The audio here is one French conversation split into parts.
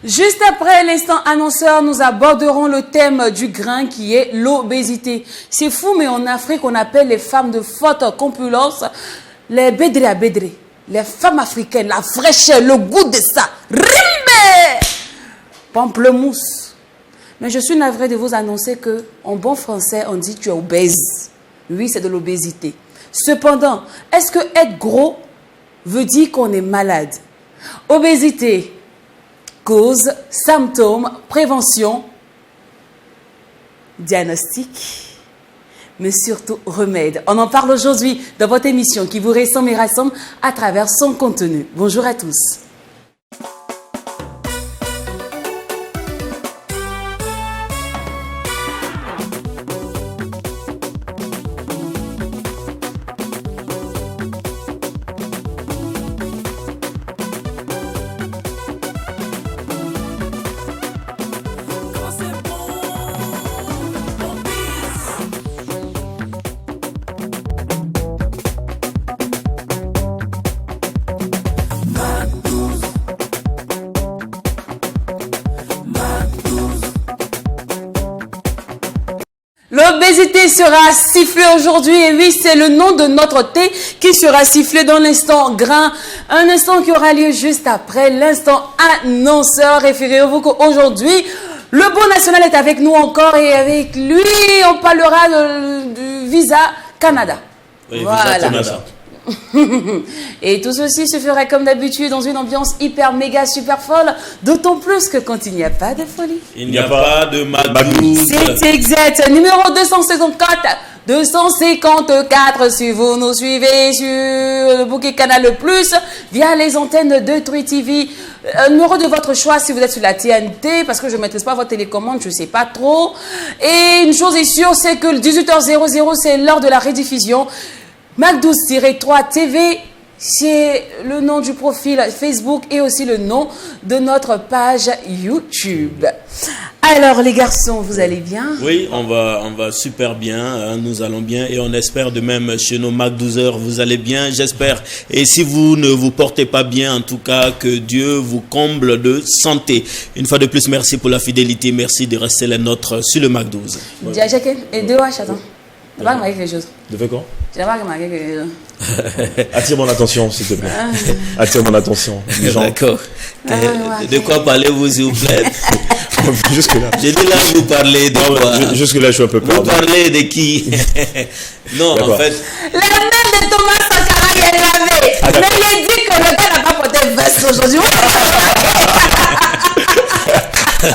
Juste après l'instant annonceur, nous aborderons le thème du grain qui est l'obésité. C'est fou, mais en Afrique, on appelle les femmes de forte corpulence les bédré à bédré. Les femmes africaines, la fraîcheur, le goût de ça. Rimbe! Pamplemousse. Mais je suis navrée de vous annoncer que, en bon français, on dit tu es obèse. Oui, c'est de l'obésité. Cependant, est-ce que être gros veut dire qu'on est malade? Obésité, cause, symptômes, prévention, diagnostic, mais surtout remède. On en parle aujourd'hui dans votre émission qui vous ressemble et rassemble à travers son contenu. Bonjour à tous. L'obésité sera sifflée aujourd'hui et oui, c'est le nom de notre thé qui sera sifflé dans l'instant grain, un instant qui aura lieu juste après l'instant annonceur. Référez-vous qu'aujourd'hui, le beau national est avec nous encore et avec lui, on parlera du Visa Canada. Oui, voilà. Visa Canada. Et tout ceci se ferait comme d'habitude dans une ambiance hyper méga super folle, d'autant plus que quand il n'y a pas de folie, il n'y a pas de Magdouze. C'est exact. Numéro 254 si vous nous suivez sur le bouquet Canal Plus via les antennes de True TV. Numéro de votre choix si vous êtes sur la TNT, parce que je ne maîtrise pas votre télécommande, je ne sais pas trop. Et une chose est sûre, c'est que le 18h00, c'est l'heure de la rediffusion. Magdouze-3 TV, c'est le nom du profil Facebook et aussi le nom de notre page YouTube. Alors les garçons, vous allez bien? Oui, on va super bien, nous allons bien et on espère de même chez nos Magdouzeurs, vous allez bien, j'espère. Et si vous ne vous portez pas bien, en tout cas, que Dieu vous comble de santé. Une fois de plus, merci pour la fidélité, merci de rester les nôtres sur le Magdouze. Et deux watch, attends. Tu vas remarquer quelque chose. De fait quoi? Tu vas remarquer quelque chose. Attire mon attention, s'il te plaît. Attire mon attention. D'accord. De quoi parlez-vous, s'il vous plaît? Jusque-là. J'ai dit là, vous parlez de quoi? Jusque-là, je suis un peu perdu. Vous parlez de qui? Non, en fait... La main de Thomas Sankara est lavée. Mais il a dit que le gars n'a pas porté veste aujourd'hui.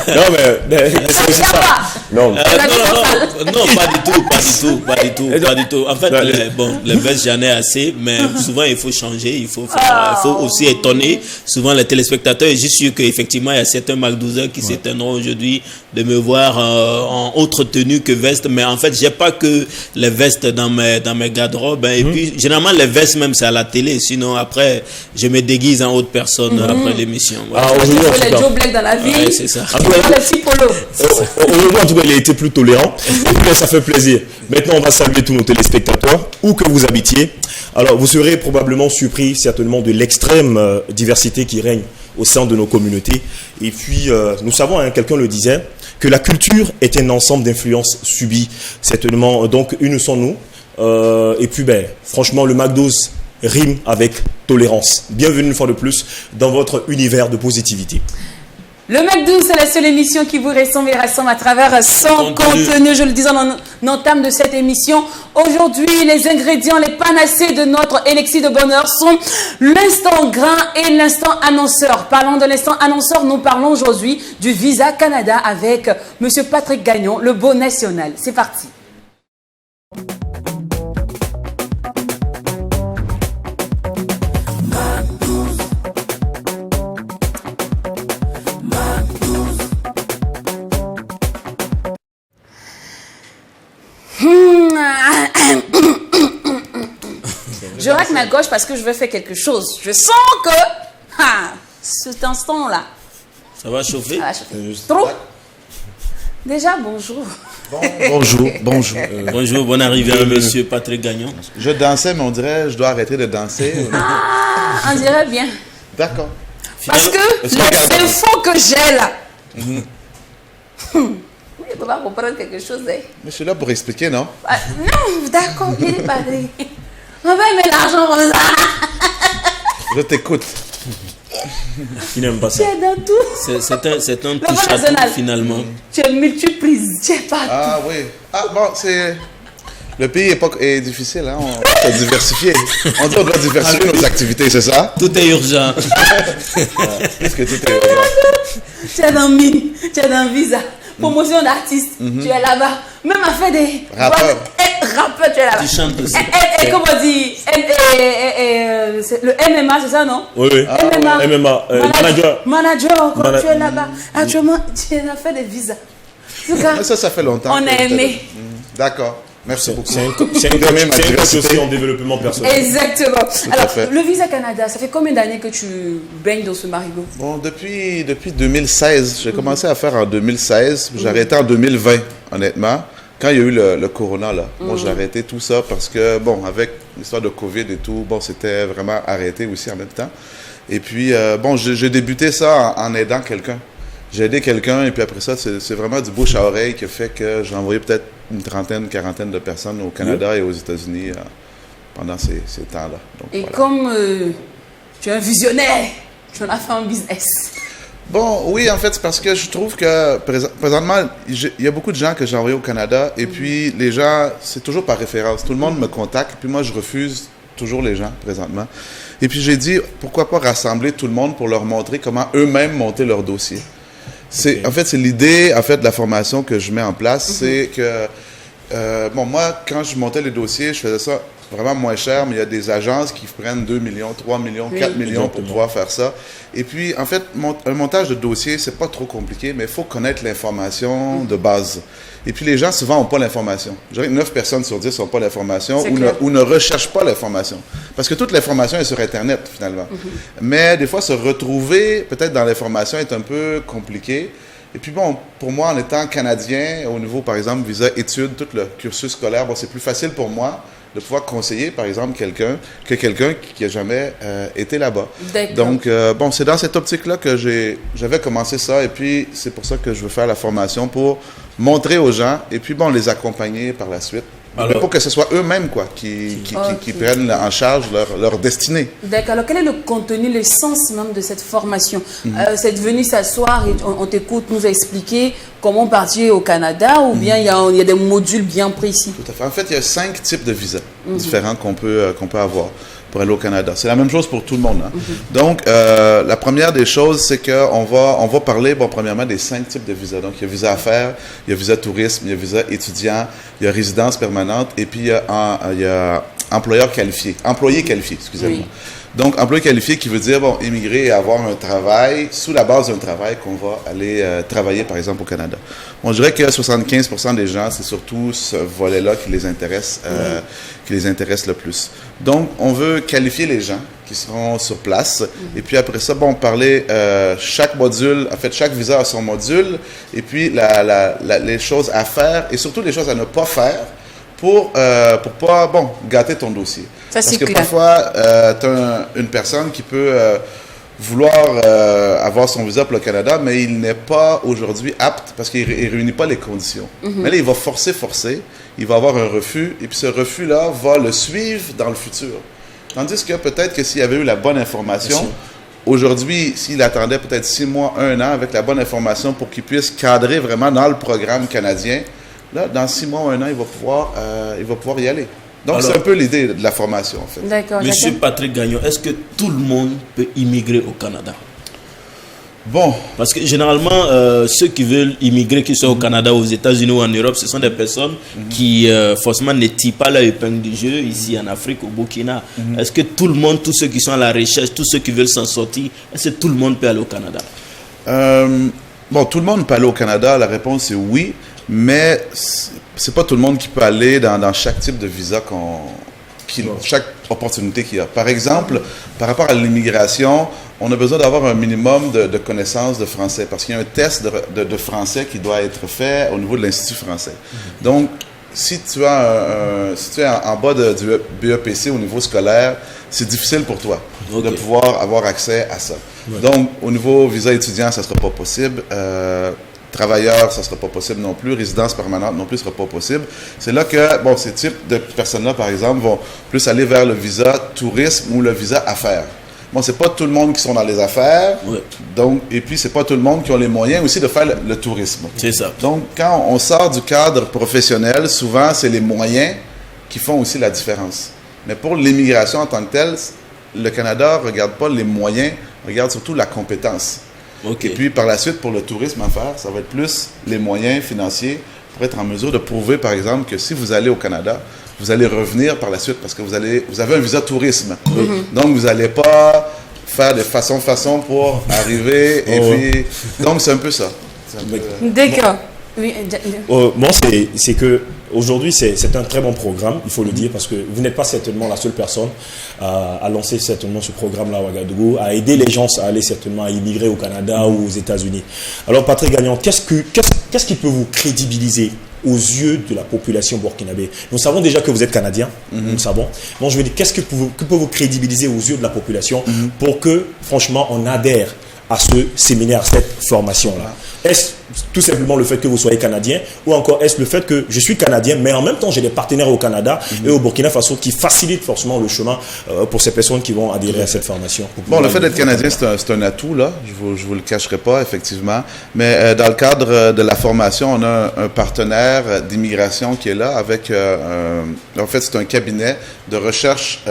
Non, mais c'est aussi ça. Non. Non, pas du tout. En fait, les vestes, j'en ai assez, mais souvent, il faut changer, il faut aussi étonner souvent les téléspectateurs. Et je suis sûr qu'effectivement, il y a certains Magdouzeurs qui s'étonneront aujourd'hui de me voir en autre tenue que veste, mais en fait, j'ai pas que les vestes dans mes garde-robes, et puis, généralement, les vestes, même, c'est à la télé, sinon, après, je me déguise en autre personne après l'émission. Voilà. Aujourd'hui, les Joe Black dans la vie. Ouais, c'est ça. Aujourd'hui, en tout cas, il a été plus tolérant. Mais ça fait plaisir. Maintenant, on va saluer tous nos téléspectateurs, où que vous habitiez. Alors, vous serez probablement surpris, certainement, de l'extrême diversité qui règne au sein de nos communautés. Et puis, nous savons, quelqu'un le disait, que la culture est un ensemble d'influences subies. Certainement, donc, unissons-nous. Et puis, franchement, le Magdouze rime avec tolérance. Bienvenue une fois de plus dans votre univers de positivité. Le Magdouze, c'est la seule émission qui vous ressemble et rassemble à travers son contenu. Je le disais en entame de cette émission. Aujourd'hui, les ingrédients, les panacées de notre élixir de bonheur sont l'instant grain et l'instant annonceur. Parlant de l'instant annonceur, nous parlons aujourd'hui du Visa Canada avec M. Patrick Gagnon, le beau national. C'est parti. Je racle ma gauche parce que je veux faire quelque chose. Je sens que cet instant-là, ça va chauffer. Trop. Déjà, bonjour. Bonjour. Bonjour, bonne arrivée à monsieur Patrick Gagnon. Je dansais, mais on dirait que je dois arrêter de danser. On dirait bien. D'accord. Parce que les infos que j'ai là. Oui, on va comprendre quelque chose. Hein. Mais je suis là pour expliquer, non? Ah, non, d'accord, il est padré. On va mettre l'argent comme ça. Je t'écoute. Il n'aime pas Tu ça. es dans tout. C'est un Le touche à national. tout finalement. Tu es multiprise. Tu es pas. Ah oui. Ah bon, c'est... Le pays est difficile, hein? On doit diversifier. On doit diversifier nos activités, c'est ça? Tout est urgent. Qu'est-ce que tout est urgent? Tu es dans mine. Tu es dans visa. Promotion d'artistes. Tu es là-bas. Même à faire des. Rappeur. Rappeur, tu es là-bas. Tu chantes aussi. Et comment on dit le MMA, c'est ça, non? Oui, oui. MMA. MMA, manager. Manager, quand tu es là-bas. Actuellement, tu as fait des visas. En tout cas, Mais ça fait longtemps. on a aimé. D'accord. Merci beaucoup. C'est un coach aussi en développement personnel. Exactement. à Alors, fait. le Visa Canada, ça fait combien d'années que tu baignes dans ce marigot? Bon, depuis 2016, j'ai commencé à faire en 2016. J'ai arrêté en 2020, honnêtement. Quand il y a eu le corona, là, bon, j'ai arrêté tout ça parce que, bon, avec l'histoire de COVID et tout, bon, c'était vraiment arrêté aussi en même temps. Et puis, bon, j'ai débuté ça en aidant quelqu'un. J'ai aidé quelqu'un et puis après ça, c'est vraiment du bouche à oreille qui a fait que j'ai envoyé peut-être une trentaine, quarantaine de personnes au Canada et aux États-Unis pendant ces temps-là. Donc, Et voilà. comme tu es un visionnaire, tu en as fait un business. Bon, oui, en fait, c'est parce que je trouve que présentement, il y a beaucoup de gens que j'ai envoyés au Canada et puis les gens, c'est toujours par référence. Tout le monde me contacte et puis moi, je refuse toujours les gens présentement. Et puis j'ai dit, pourquoi pas rassembler tout le monde pour leur montrer comment eux-mêmes monter leur dossier. En fait, c'est l'idée, en fait, de la formation que je mets en place, c'est que, bon, moi, quand je montais les dossiers, je faisais ça vraiment moins cher, mais il y a des agences qui prennent 2 millions, 3 millions, 4 millions pour pouvoir faire ça. Et puis, en fait, un montage de dossier, c'est pas trop compliqué, mais il faut connaître l'information de base. Et puis, les gens, souvent, n'ont pas l'information. Je dirais que 9 personnes sur 10 n'ont pas l'information ou ne recherchent pas l'information. Parce que toute l'information est sur Internet, finalement. Mais des fois, se retrouver peut-être dans l'information est un peu compliqué. Et puis bon, pour moi, en étant Canadien, au niveau, par exemple, visa études, tout le cursus scolaire, bon, c'est plus facile pour moi de pouvoir conseiller, par exemple, quelqu'un qui n'a jamais été là-bas. Donc, bon, c'est dans cette optique-là que j'avais commencé ça. Et puis, c'est pour ça que je veux faire la formation pour montrer aux gens et puis, bon, les accompagner par la suite. Alors, pour que ce soit eux-mêmes, quoi, qui prennent en charge leur destinée. D'accord. Alors, quel est le contenu, le sens même de cette formation? C'est de venir s'asseoir et on t'écoute nous expliquer comment partir au Canada ou bien il y a des modules bien précis? Tout à fait. En fait, il y a 5 types de visas différents qu'on peut avoir pour aller au Canada. C'est la même chose pour tout le monde. Hein. Donc, la première des choses, c'est qu'on va parler, bon, premièrement, des 5 types de visas. Donc, il y a visa affaires, il y a visa tourisme, il y a visa étudiant, il y a résidence permanente et puis il y a employé qualifié, excusez-moi. Oui. Donc, employé qualifié qui veut dire, bon, immigrer et avoir un travail, sous la base d'un travail qu'on va aller travailler, par exemple, au Canada. Bon, je dirais que 75% des gens, c'est surtout ce volet-là qui les intéresse le plus. Donc, on veut qualifier les gens qui seront sur place. Et puis après ça, bon, parler chaque module, en fait, chaque visa a son module, et puis les choses à faire, et surtout les choses à ne pas faire, pour pas, bon, gâter ton dossier. Ça, parce que clair. parfois, tu as une personne qui peut vouloir avoir son visa pour le Canada, mais il n'est pas aujourd'hui apte parce qu'il ne réunit pas les conditions. Mais là, il va forcer, il va avoir un refus, et puis ce refus-là va le suivre dans le futur. Tandis que peut-être que s'il avait eu la bonne information, aujourd'hui, s'il attendait peut-être 6 mois, 1 an avec la bonne information pour qu'il puisse cadrer vraiment dans le programme canadien, là, dans 6 mois ou 1 an, il va pouvoir y aller. Donc, c'est un peu l'idée de la formation, en fait. D'accord. Monsieur Patrick Gagnon, est-ce que tout le monde peut immigrer au Canada? Bon. Parce que généralement, ceux qui veulent immigrer, qu'ils soient au Canada, aux États-Unis ou en Europe, ce sont des personnes qui forcément ne tirent pas leur épingle du jeu ici en Afrique, au Burkina. Est-ce que tout le monde, tous ceux qui sont à la recherche, tous ceux qui veulent s'en sortir, est-ce que tout le monde peut aller au Canada? Bon, tout le monde peut aller au Canada. La réponse est oui. Mais c'est pas tout le monde qui peut aller dans chaque type de visa chaque opportunité qu'il y a. Par exemple, par rapport à l'immigration, on a besoin d'avoir un minimum de connaissances de français parce qu'il y a un test de français qui doit être fait au niveau de l'Institut français. Donc, si tu es en bas du BEPC au niveau scolaire, c'est difficile pour toi de pouvoir avoir accès à ça. Ouais. Donc, au niveau visa étudiant, ça ne sera pas possible. Travailleurs, ça ne sera pas possible non plus. Résidence permanente non plus, ce ne sera pas possible. C'est là que, ces types de personnes-là, par exemple, vont plus aller vers le visa tourisme ou le visa affaires. C'est pas tout le monde qui sont dans les affaires. Ouais. Donc, et puis, c'est pas tout le monde qui ont les moyens aussi de faire le tourisme. C'est ça. Donc, quand on sort du cadre professionnel, souvent, c'est les moyens qui font aussi la différence. Mais pour l'immigration en tant que telle, le Canada ne regarde pas les moyens, regarde surtout la compétence. Okay. Et puis, par la suite, pour le tourisme à faire, ça va être plus les moyens financiers pour être en mesure de prouver, par exemple, que si vous allez au Canada, vous allez revenir par la suite parce que vous avez un visa tourisme. Mm-hmm. Donc, vous n'allez pas faire de façon pour arriver. Et puis, donc, c'est un peu ça. D'accord. Oui. Moi, c'est que aujourd'hui, c'est un très bon programme, il faut le dire, parce que vous n'êtes pas certainement la seule personne à lancer certainement ce programme-là à Ouagadougou, à aider les gens à aller certainement à immigrer au Canada ou aux États-Unis. Alors, Patrick Gagnon, qu'est-ce qui peut vous crédibiliser aux yeux de la population burkinabé? Nous savons déjà que vous êtes Canadien, nous le savons. Donc, je veux dire, qu'est-ce que peut vous crédibiliser aux yeux de la population pour que, franchement, on adhère à ce séminaire, à cette formation-là? Est-ce tout simplement le fait que vous soyez Canadien, ou encore est-ce le fait que je suis Canadien, mais en même temps j'ai des partenaires au Canada et au Burkina Faso qui facilitent forcément le chemin pour ces personnes qui vont adhérer à cette formation? Le fait d'être Canadien, c'est un atout, là. Je vous le cacherai pas, effectivement. Mais dans le cadre de la formation, on a un partenaire d'immigration qui est là avec, en fait, c'est un cabinet de recherche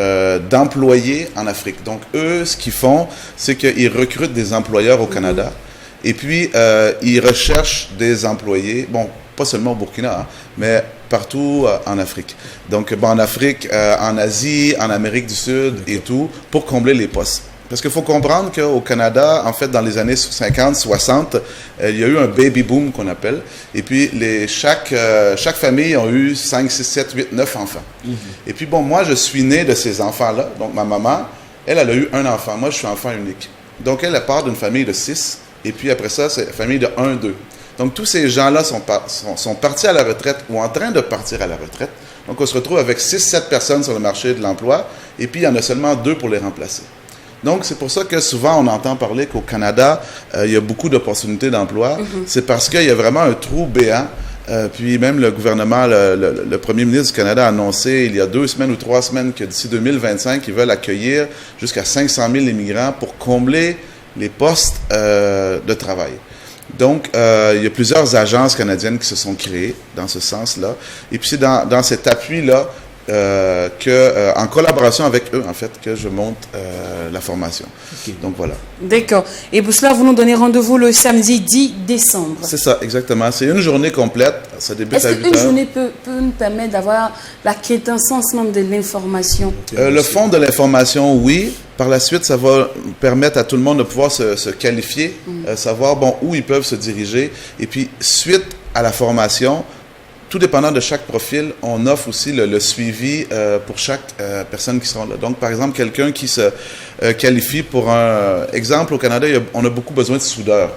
d'employés en Afrique. Donc, eux, ce qu'ils font, c'est qu'ils recrutent des employeurs au Canada. Et puis, ils recherchent des employés, pas seulement au Burkina, mais partout en Afrique. Donc, en Afrique, en Asie, en Amérique du Sud et tout, pour combler les postes. Parce qu'il faut comprendre qu'au Canada, en fait, dans les années 50, 60, il y a eu un baby boom qu'on appelle. Et puis, chaque famille a eu 5, 6, 7, 8, 9 enfants. Et puis, moi, je suis né de ces enfants-là. Donc, ma maman, elle a eu un enfant. Moi, je suis enfant unique. Donc, elle part d'une famille de 6. Et puis après ça, c'est une famille de 1, 2. Donc, tous ces gens-là sont partis à la retraite ou en train de partir à la retraite. Donc, on se retrouve avec 6, 7 personnes sur le marché de l'emploi et puis il y en a seulement 2 pour les remplacer. Donc, c'est pour ça que souvent, on entend parler qu'au Canada, il y a beaucoup d'opportunités d'emploi. C'est parce qu'il y a vraiment un trou béant. Puis même le gouvernement, le premier ministre du Canada a annoncé il y a 2 semaines ou 3 semaines que d'ici 2025, ils veulent accueillir jusqu'à 500 000 immigrants pour combler les postes de travail. Donc, il y a plusieurs agences canadiennes qui se sont créées dans ce sens-là. Et puis, c'est dans cet appui-là en collaboration avec eux, en fait, que je monte la formation. Okay. Donc, voilà. D'accord. Et pour cela, vous nous donnez rendez-vous le samedi 10 décembre. C'est ça, exactement. C'est une journée complète. Ça débute à 8 heures. Est-ce qu'une journée peut nous permettre d'avoir la quintessence même de l'information? Le fond de l'information, oui. Par la suite, ça va permettre à tout le monde de pouvoir se qualifier, savoir où ils peuvent se diriger. Et puis, suite à la formation, tout dépendant de chaque profil, on offre aussi le suivi pour chaque personne qui sera là. Donc, par exemple, quelqu'un qui se qualifie pour un exemple, au Canada, on a beaucoup besoin de soudeurs.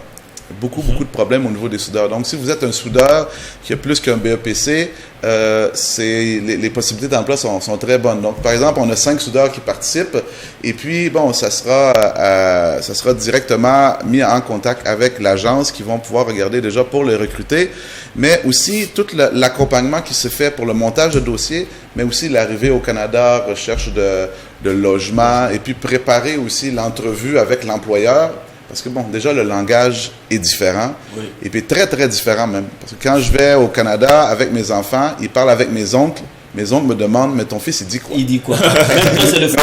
Beaucoup de problèmes au niveau des soudeurs. Donc, si vous êtes un soudeur qui a plus qu'un BEPC, les possibilités d'emploi sont très bonnes. Donc, par exemple, on a 5 soudeurs qui participent et puis, ça sera directement mis en contact avec l'agence qui vont pouvoir regarder déjà pour les recruter, mais aussi tout l'accompagnement qui se fait pour le montage de dossier, mais aussi l'arrivée au Canada, recherche de logement et puis préparer aussi l'entrevue avec l'employeur. Parce que, déjà, le langage est différent. Oui. Et puis, très, très différent même. Parce que quand je vais au Canada avec mes enfants, ils parlent avec mes oncles. Mes oncles me demandent, mais ton fils, il dit quoi? Il dit quoi?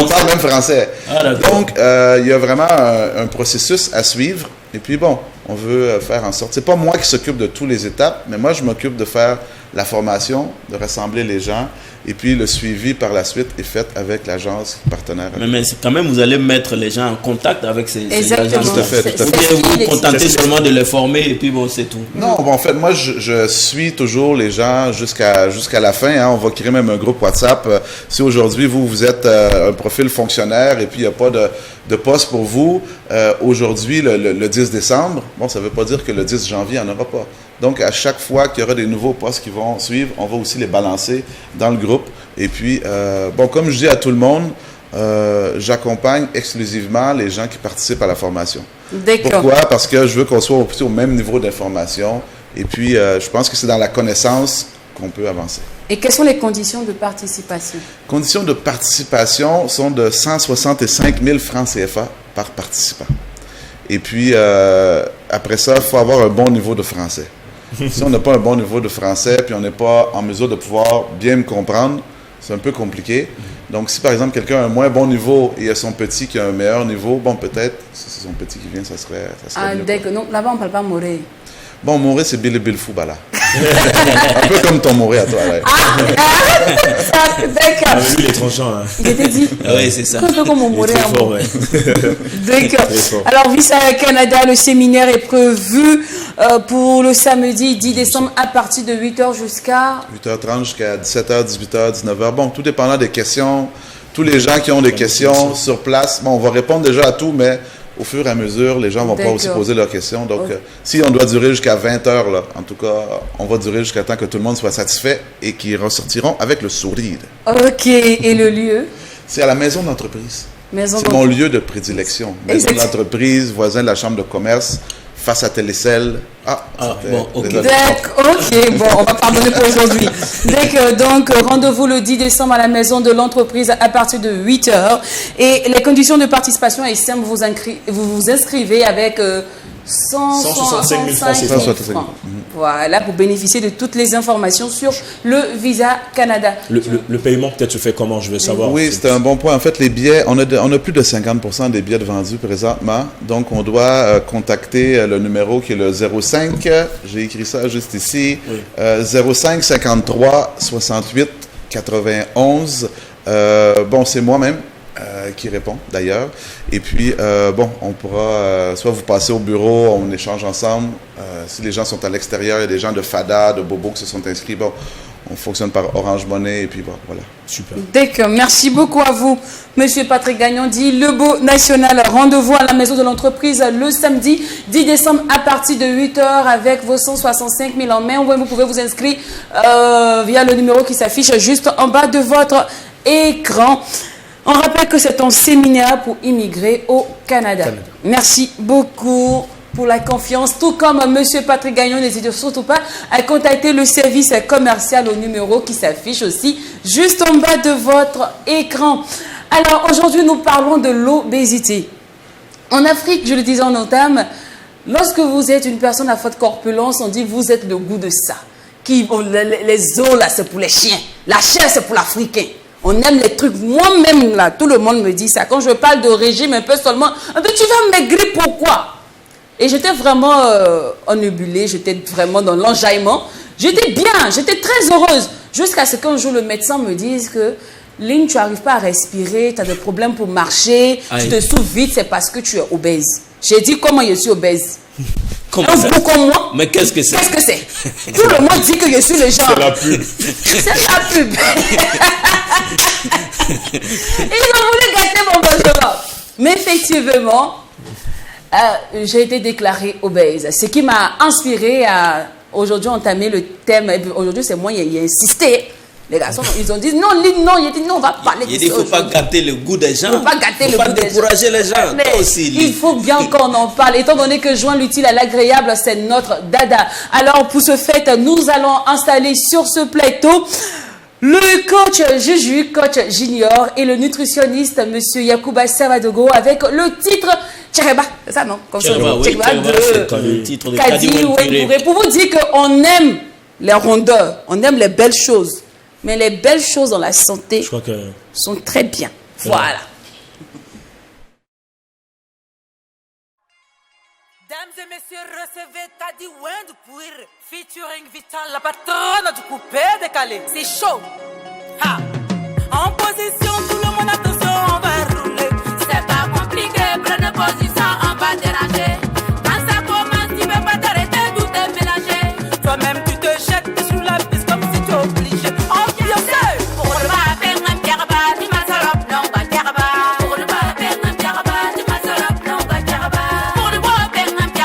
On parle même français. Donc, il y a vraiment un processus à suivre. Et puis, on veut faire en sorte... C'est pas moi qui s'occupe de toutes les étapes, mais moi, je m'occupe de faire la formation, de rassembler les gens. Et puis, le suivi par la suite est fait avec l'agence partenaire. Mais quand même, vous allez mettre les gens en contact avec ces agences. Tout à fait. Vous vous contentez seulement de les former et puis c'est tout. Non, en fait, moi, je suis toujours les gens jusqu'à la fin. On va créer même un groupe WhatsApp. Si aujourd'hui, vous êtes un profil fonctionnaire et puis il n'y a pas de poste pour vous, aujourd'hui, le 10 10 décembre, bon, ça ne veut pas dire que le 10 janvier, il n'y en aura pas. Donc, à chaque fois qu'il y aura des nouveaux postes qui vont suivre, on va aussi les balancer dans le groupe. Et puis, bon, comme je dis à tout le monde, j'accompagne exclusivement les gens qui participent à la formation. D'accord. Pourquoi? Parce que je veux qu'on soit au même niveau d'information. Et puis, je pense que c'est dans la connaissance qu'on peut avancer. Et quelles sont les conditions de participation? Conditions de participation sont de 165 000 francs CFA par participant. Et puis, après ça, il faut avoir un bon niveau de français. Si on n'a pas un bon niveau de français, puis on n'est pas en mesure de pouvoir bien me comprendre, c'est un peu compliqué. Donc, si par exemple quelqu'un a un moins bon niveau et il y a son petit qui a un meilleur niveau, bon, peut-être, si c'est son petit qui vient, ça serait mieux. D'accord. Donc, là-bas, on ne parle pas moré. Bon, Moré, c'est Billy Bill Foubala. Un peu comme ton Moré à toi. Là. D'accord. Lui, il est tranchant. Hein. Je t'ai dit. Oui, c'est ça. Un peu comme mon Il est moré très à fort, moi. ouais. D'accord. Très fort. Alors, Visa Canada, le séminaire est prévu pour le samedi 10 décembre à partir de 8h jusqu'à... 8h30 jusqu'à 17h, 18h, 19h. Bon, tout dépendant des questions. Tous les gens qui ont des questions sur place, bon, on va répondre déjà à tout, mais au fur et à mesure, les gens vont pouvoir aussi poser leurs questions. Donc, si on doit durer jusqu'à 20h, là, en tout cas, on va durer jusqu'à temps que tout le monde soit satisfait et qu'ils ressortiront avec le sourire. Ok. Et le lieu? C'est à la maison d'entreprise. Maison C'est mon lieu de prédilection. Maison d'entreprise, voisin de la chambre de commerce, face à Télécel. Bon, ok. D'accord, ok, bon, on va pardonner pour aujourd'hui. D'accord, donc rendez-vous le 10 décembre à la maison de l'entreprise à partir de 8h. Et les conditions de participation est simple, vous vous inscrivez avec 165 000 francs. 165 000. Voilà, pour bénéficier de toutes les informations sur le Visa Canada. Le paiement peut-être se fait comment, je veux savoir. Oui, c'est un bon point. En fait, les billets, on a plus de 50% des billets de vendus présentement. Donc, on doit contacter le numéro qui est le 05, j'ai écrit ça juste ici, 05 53 68 91. Bon, c'est moi-même qui répond d'ailleurs. Et puis, bon, on pourra soit vous passer au bureau, on échange ensemble. Si les gens sont à l'extérieur, il y a des gens de FADA, de Bobo qui se sont inscrits. Bon, on fonctionne par Orange Money et puis bon, voilà. Super. D'accord, merci beaucoup à vous, Monsieur Patrick Gagnon, dit Le Beau National. Rendez-vous à la maison de l'entreprise le samedi 10 décembre à partir de 8h avec vos 165 000 en main. Vous pouvez vous inscrire via le numéro qui s'affiche juste en bas de votre écran. On rappelle que c'est un séminaire pour immigrer au Canada. Merci beaucoup pour la confiance. Tout comme M. Patrick Gagnon, n'hésitez surtout pas à contacter le service commercial au numéro qui s'affiche aussi juste en bas de votre écran. Alors, aujourd'hui, nous parlons de l'obésité. En Afrique, je le disais en entame, lorsque vous êtes une personne à forte corpulence, on dit vous êtes le goût de ça. Les os, là, c'est pour les chiens. La chair, c'est pour l'Africain. On aime les trucs. Moi-même, là, tout le monde me dit ça. Quand je parle de régime, un peu seulement, tu vas maigrir, pourquoi? Et j'étais vraiment ennubulée, j'étais vraiment dans l'enjaillement. J'étais bien, j'étais très heureuse. Jusqu'à ce qu'un jour, le médecin me dise que Lynn, tu n'arrives pas à respirer, tu as des problèmes pour marcher, tu te souffles vite, c'est parce que tu es obèse. J'ai dit, comment je suis obèse? Comment Un ça? goût comme moi? Mais qu'est-ce que c'est? Qu'est-ce que c'est? Tout le monde dit que je suis le genre. C'est la pub. C'est la pub. Ils ont voulu gâter mon bonheur. Mais effectivement, j'ai été déclarée obèse. Ce qui m'a inspiré à aujourd'hui entamer le thème. Aujourd'hui, c'est moi qui ai insisté. Les garçons, ils ont dit non, Lynn, non. Il a dit non, on va parler de ça. Il dit qu'il ne faut pas gâter le goût des gens. Il ne faut pas gâter le goût des gens. Il ne faut pas décourager les gens. Mais toi aussi, Lynn. il faut bien qu'on en parle. Étant donné que joindre l'utile à l'agréable, c'est notre dada. Alors, pour ce fait, nous allons installer sur ce plateau le coach Juju, coach junior, et le nutritionniste, monsieur Yacouba Savadogo, avec le titre Tchereba, c'est ça, non? Comme Tchereba, oui, Tchereba c'est le titre de Kadi Wenpuré. Pour vous dire qu'on aime les rondeurs, on aime les belles choses. Mais les belles choses dans la santé sont très bien. Voilà. Mesdames et messieurs, recevez Kadi Wenpuré, featuring Vital, la patronne du coupé décalé. C'est chaud. Ha. En position, tout le monde attention, on va rouler. C'est pas compliqué, prenez position, on va déranger. Quand ça commence, tu veux pas t'arrêter, tout est mélangé. Toi-même, tu te jettes sur la piste comme si tu es obligé. Ambiancé. Pour le bas, faire un pierre-bas, tu m'as salope, non, bah, pierre-bas. Pour le bas, faire un pierre-bas, tu m'as salope, non, bah, pierre-bas. Pour le bas, faire un pierre-bas.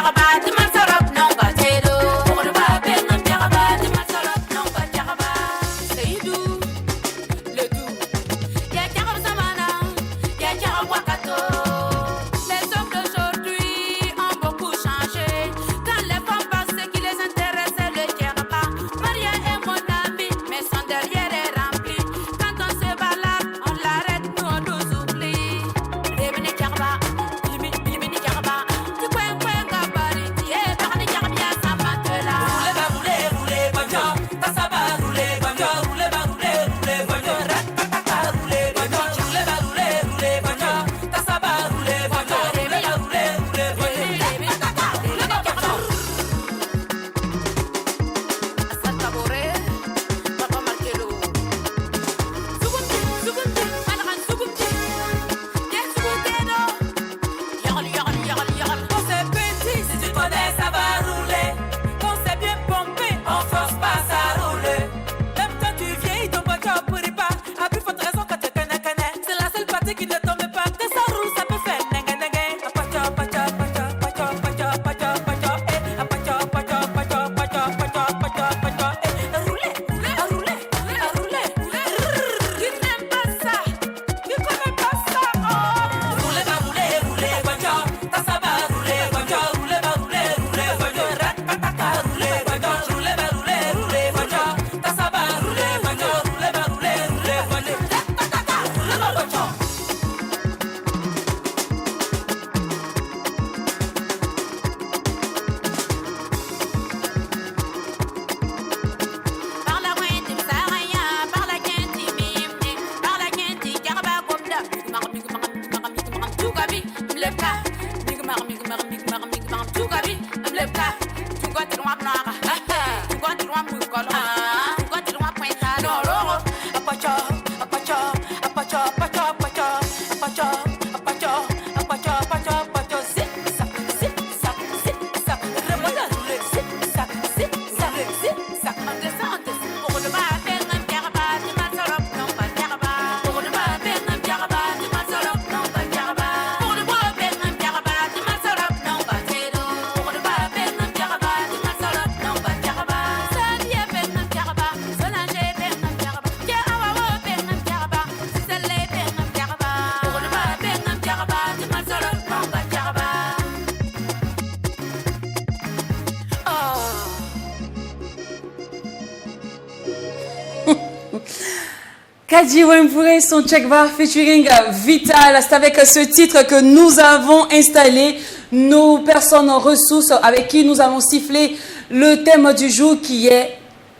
Kadi Wempouré, son Tchekva featuring Vital. C'est avec ce titre que nous avons installé nos personnes en ressources avec qui nous allons siffler le thème du jour qui est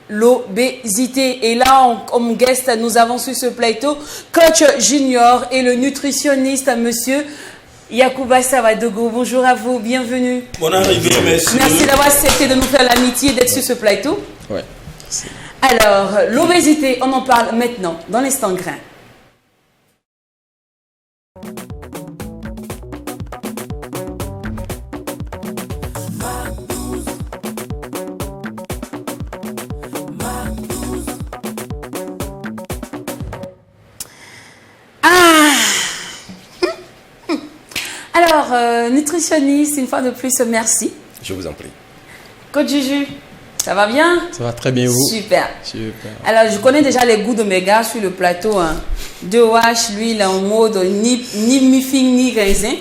l'obésité. Et là, comme guest, nous avons sur ce plateau Coach Junior et le nutritionniste monsieur Yacouba Savadogo. Bonjour à vous, bienvenue. Bonne arrivée, merci. Merci d'avoir accepté de nous faire l'amitié d'être sur ce plateau. Ouais, merci. Alors, l'obésité, on en parle maintenant, dans l'instant grain. Alors, nutritionniste, une fois de plus, merci. Je vous en prie. Coach Juju, ça va bien? Ça va très bien, vous? Super. Super. Alors, je connais déjà les goûts de mes gars sur le plateau. Hein. 2H, lui, il est en mode ni mi-fin ni raisin.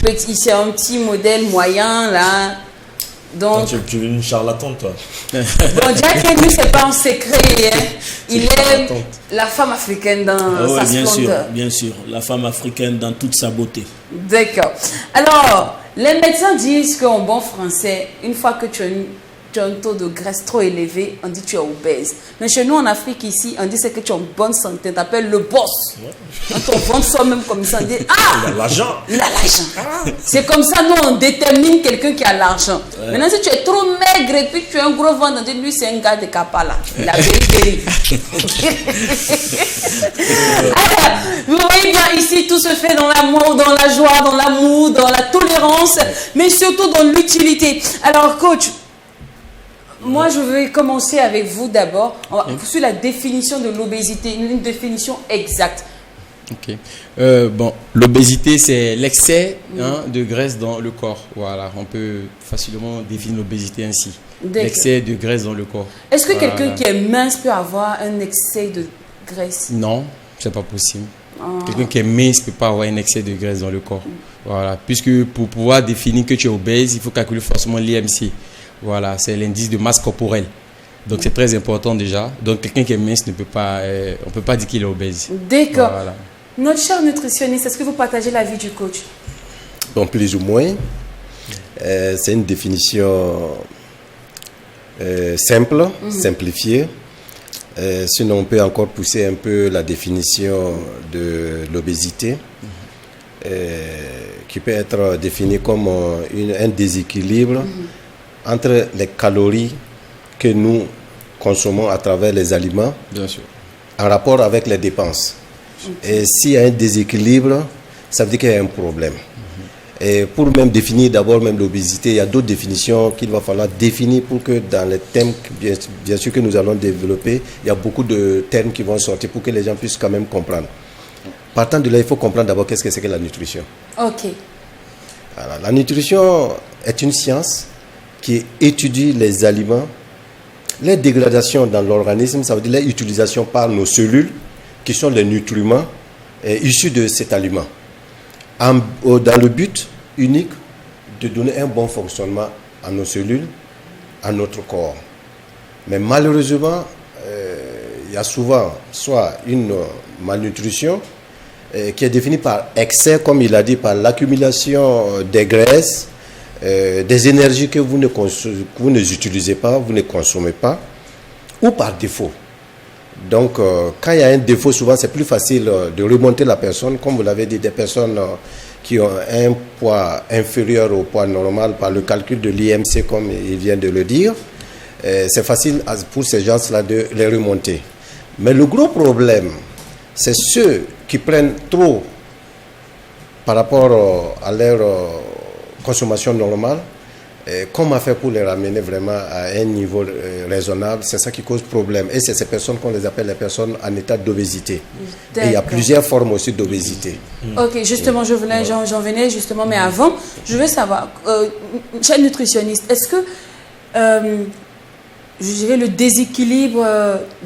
Petit, c'est un petit modèle moyen, là. Donc, tu es une charlatane, toi. bon, Jack, lui, c'est pas un secret. Hein. Il aime la femme africaine dans sa splendeur. Bien sûr. La femme africaine dans toute sa beauté. D'accord. Alors, les médecins disent qu'en bon français, une fois que tu as un taux de graisse trop élevé, on dit que tu es obèse. Mais chez nous en Afrique ici, on dit que tu es en bonne santé, on t'appelle le boss. Quand on vend soi même comme ça, on dit Il a l'argent. Il a l'argent. C'est comme ça, nous on détermine quelqu'un qui a l'argent. Maintenant, si tu es trop maigre et puis tu es un gros ventre, on dit lui c'est un gars de Kapala. Il a véri. Alors, vous voyez bien ici, tout se fait dans l'amour, dans la joie, dans l'amour, dans la tolérance, mais surtout dans l'utilité. Alors, coach, moi, je vais commencer avec vous d'abord sur la définition de l'obésité, une définition exacte. Ok. Bon, l'obésité, c'est l'excès de graisse dans le corps. Voilà, on peut facilement définir l'obésité ainsi. L'excès de graisse dans le corps. Est-ce que quelqu'un qui est mince peut avoir un excès de graisse? Non, c'est pas possible. Quelqu'un qui est mince ne peut pas avoir un excès de graisse dans le corps. Voilà, puisque pour pouvoir définir que tu es obèse, il faut calculer forcément l'IMC. Voilà, c'est l'indice de masse corporelle. Donc c'est très important déjà. Donc quelqu'un qui est mince ne peut pas, on ne peut pas dire qu'il est obèse. D'accord. Voilà. Notre cher nutritionniste, est-ce que vous partagez l'avis du coach? Bon, plus ou moins. C'est une définition simple, simplifiée. Sinon, on peut encore pousser un peu la définition de l'obésité, qui peut être définie comme un déséquilibre entre les calories que nous consommons à travers les aliments, bien sûr, en rapport avec les dépenses. Et s'il y a un déséquilibre, ça veut dire qu'il y a un problème. Et pour même définir d'abord même l'obésité, il y a d'autres définitions qu'il va falloir définir pour que dans les thèmes, bien sûr que nous allons développer, il y a beaucoup de termes qui vont sortir pour que les gens puissent quand même comprendre. Partant de là, il faut comprendre d'abord qu'est-ce que c'est que la nutrition. Ok. Alors, la nutrition est une science qui étudie les aliments, les dégradations dans l'organisme, ça veut dire l'utilisation par nos cellules, qui sont les nutriments issus de cet aliment, dans le but unique de donner un bon fonctionnement à nos cellules, à notre corps. Mais malheureusement, il y a souvent soit une malnutrition qui est définie par excès, comme il a dit, par l'accumulation des graisses, des énergies que vous ne utilisez pas, vous ne consommez pas, ou par défaut. Donc, quand il y a un défaut, souvent c'est plus facile de remonter la personne, comme vous l'avez dit, des personnes qui ont un poids inférieur au poids normal par le calcul de l'IMC, comme il vient de le dire. C'est facile pour ces gens-là de les remonter. Mais le gros problème, c'est ceux qui prennent trop par rapport à leur consommation normale, comment faire pour les ramener vraiment à un niveau raisonnable, c'est ça qui cause problème. Et c'est ces personnes qu'on les appelle les personnes en état d'obésité. Et il y a plusieurs formes aussi d'obésité. Ok, justement, j'en venais justement, mais avant, je veux savoir, cher nutritionniste, est-ce que, je dirais, le déséquilibre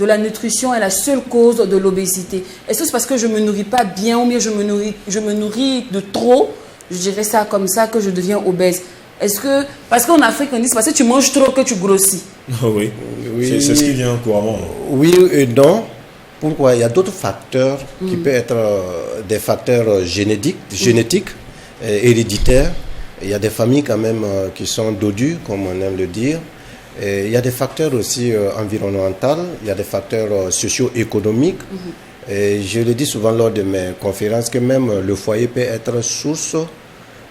de la nutrition est la seule cause de l'obésité? Est-ce que c'est parce que je ne me nourris pas bien ou bien je me nourris de trop, je dirais ça comme ça, que je deviens obèse? Est-ce que, parce qu'en Afrique, on dit c'est parce que tu manges trop que tu grossis. Oui, c'est ce qui vient couramment. Oui et non. Pourquoi? Il y a d'autres facteurs qui peuvent être des facteurs génétiques, héréditaires. Il y a des familles quand même qui sont dodues, comme on aime le dire. Et il y a des facteurs aussi environnementaux, il y a des facteurs socio-économiques. Et je le dis souvent lors de mes conférences que même le foyer peut être source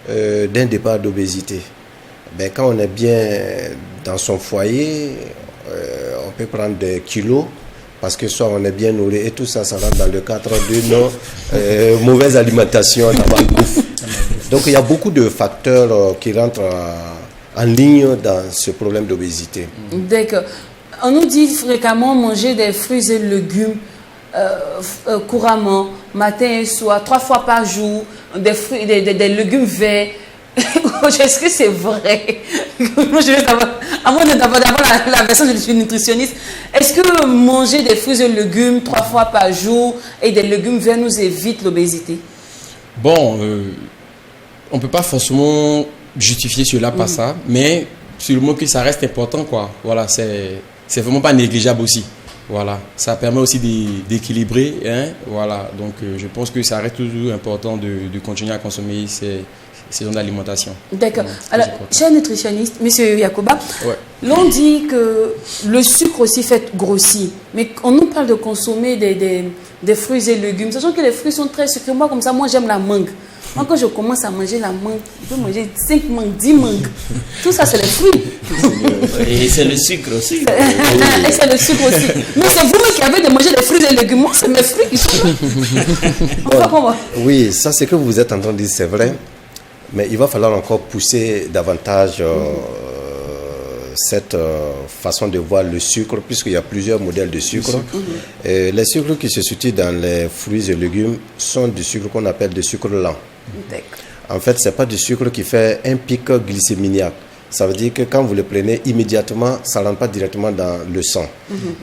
d'un départ d'obésité. Ben, quand on est bien dans son foyer, on peut prendre des kilos parce que soit on est bien nourri et tout ça, ça rentre dans le cadre d'une mauvaise alimentation, la bouffe. Donc il y a beaucoup de facteurs qui rentrent en ligne dans ce problème d'obésité. D'accord. On nous dit fréquemment manger des fruits et légumes couramment, matin et soir, 3 fois par jour, des légumes verts. Est-ce que c'est vrai? Moi, je veux savoir, avant d'avoir la version de nutritionniste, est-ce que manger des fruits et légumes 3 fois par jour et des légumes verts nous évite l'obésité? Bon, on ne peut pas forcément justifier cela par ça, mais sur le mot que ça reste important, quoi. Voilà, c'est vraiment pas négligeable aussi. Voilà, ça permet aussi d'équilibrer, hein. Voilà, donc je pense que ça reste toujours important de continuer à consommer ces zones d'alimentation. D'accord. Alors, cher nutritionniste, monsieur Yacoba, l'on dit que le sucre aussi fait grossir, mais on nous parle de consommer des fruits et légumes, sachant que les fruits sont très sucrés. Moi, comme ça, moi j'aime la mangue. Moi, quand je commence à manger la mangue, je peux manger 5 mangues, 10 mangues. Tout ça, c'est les fruits. Et c'est le sucre aussi. Et c'est le sucre aussi. Mais c'est vous qui avez de manger des fruits et légumes. Moi, c'est mes fruits qui sont là. Oui, ça, c'est que vous êtes en train de dire, c'est vrai. Mais il va falloir encore pousser davantage cette façon de voir le sucre, puisqu'il y a plusieurs modèles de sucre. Les sucres qui se situent dans les fruits et légumes sont du sucre qu'on appelle du sucre lent. En fait, ce n'est pas du sucre qui fait un pic glycémique. Ça veut dire que quand vous le prenez immédiatement, ça ne rentre pas directement dans le sang.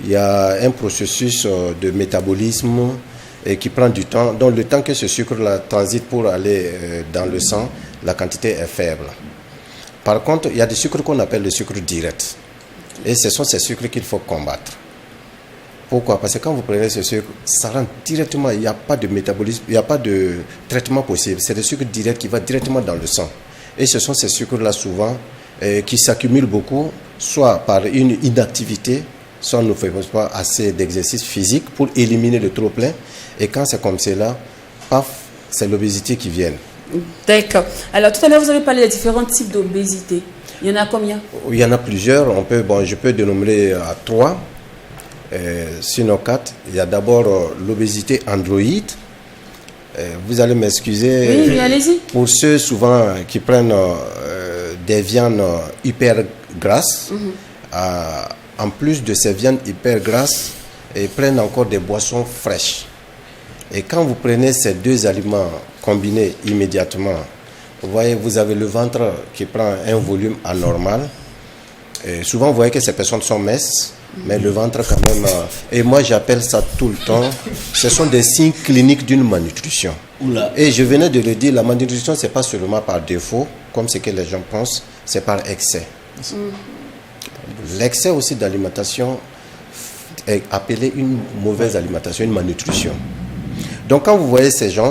Il y a un processus de métabolisme qui prend du temps. Donc le temps que ce sucre-là transite pour aller dans le sang, la quantité est faible. Par contre, il y a des sucres qu'on appelle le sucre direct. Et ce sont ces sucres qu'il faut combattre. Pourquoi? Parce que quand vous prenez ce sucre, ça rentre directement, il n'y a pas de métabolisme, il n'y a pas de traitement possible. C'est des sucres directs qui vont directement dans le sang. Et ce sont ces sucres-là souvent qui s'accumulent beaucoup, soit par une inactivité, soit nous ne faisons pas assez d'exercice physique pour éliminer le trop-plein. Et quand c'est comme cela, paf, c'est l'obésité qui vient. D'accord. Alors tout à l'heure, vous avez parlé des différents types d'obésité. Il y en a combien? Il y en a plusieurs. Je peux dénommer à 3, sinon 4. Il y a d'abord l'obésité androïde. Vous allez m'excuser. Oui, allez-y. Pour ceux souvent qui prennent des viandes hyper grasses, en plus de ces viandes hyper grasses, ils prennent encore des boissons fraîches. Et quand vous prenez ces deux aliments combinés immédiatement, vous voyez, vous avez le ventre qui prend un volume anormal. Et souvent, vous voyez que ces personnes sont minces, mais le ventre quand même... et moi, j'appelle ça tout le temps, ce sont des signes cliniques d'une malnutrition. Oula. Et je venais de le dire, la malnutrition, ce n'est pas seulement par défaut, comme ce que les gens pensent, c'est par excès. L'excès aussi d'alimentation est appelé une mauvaise alimentation, une malnutrition. Donc quand vous voyez ces gens,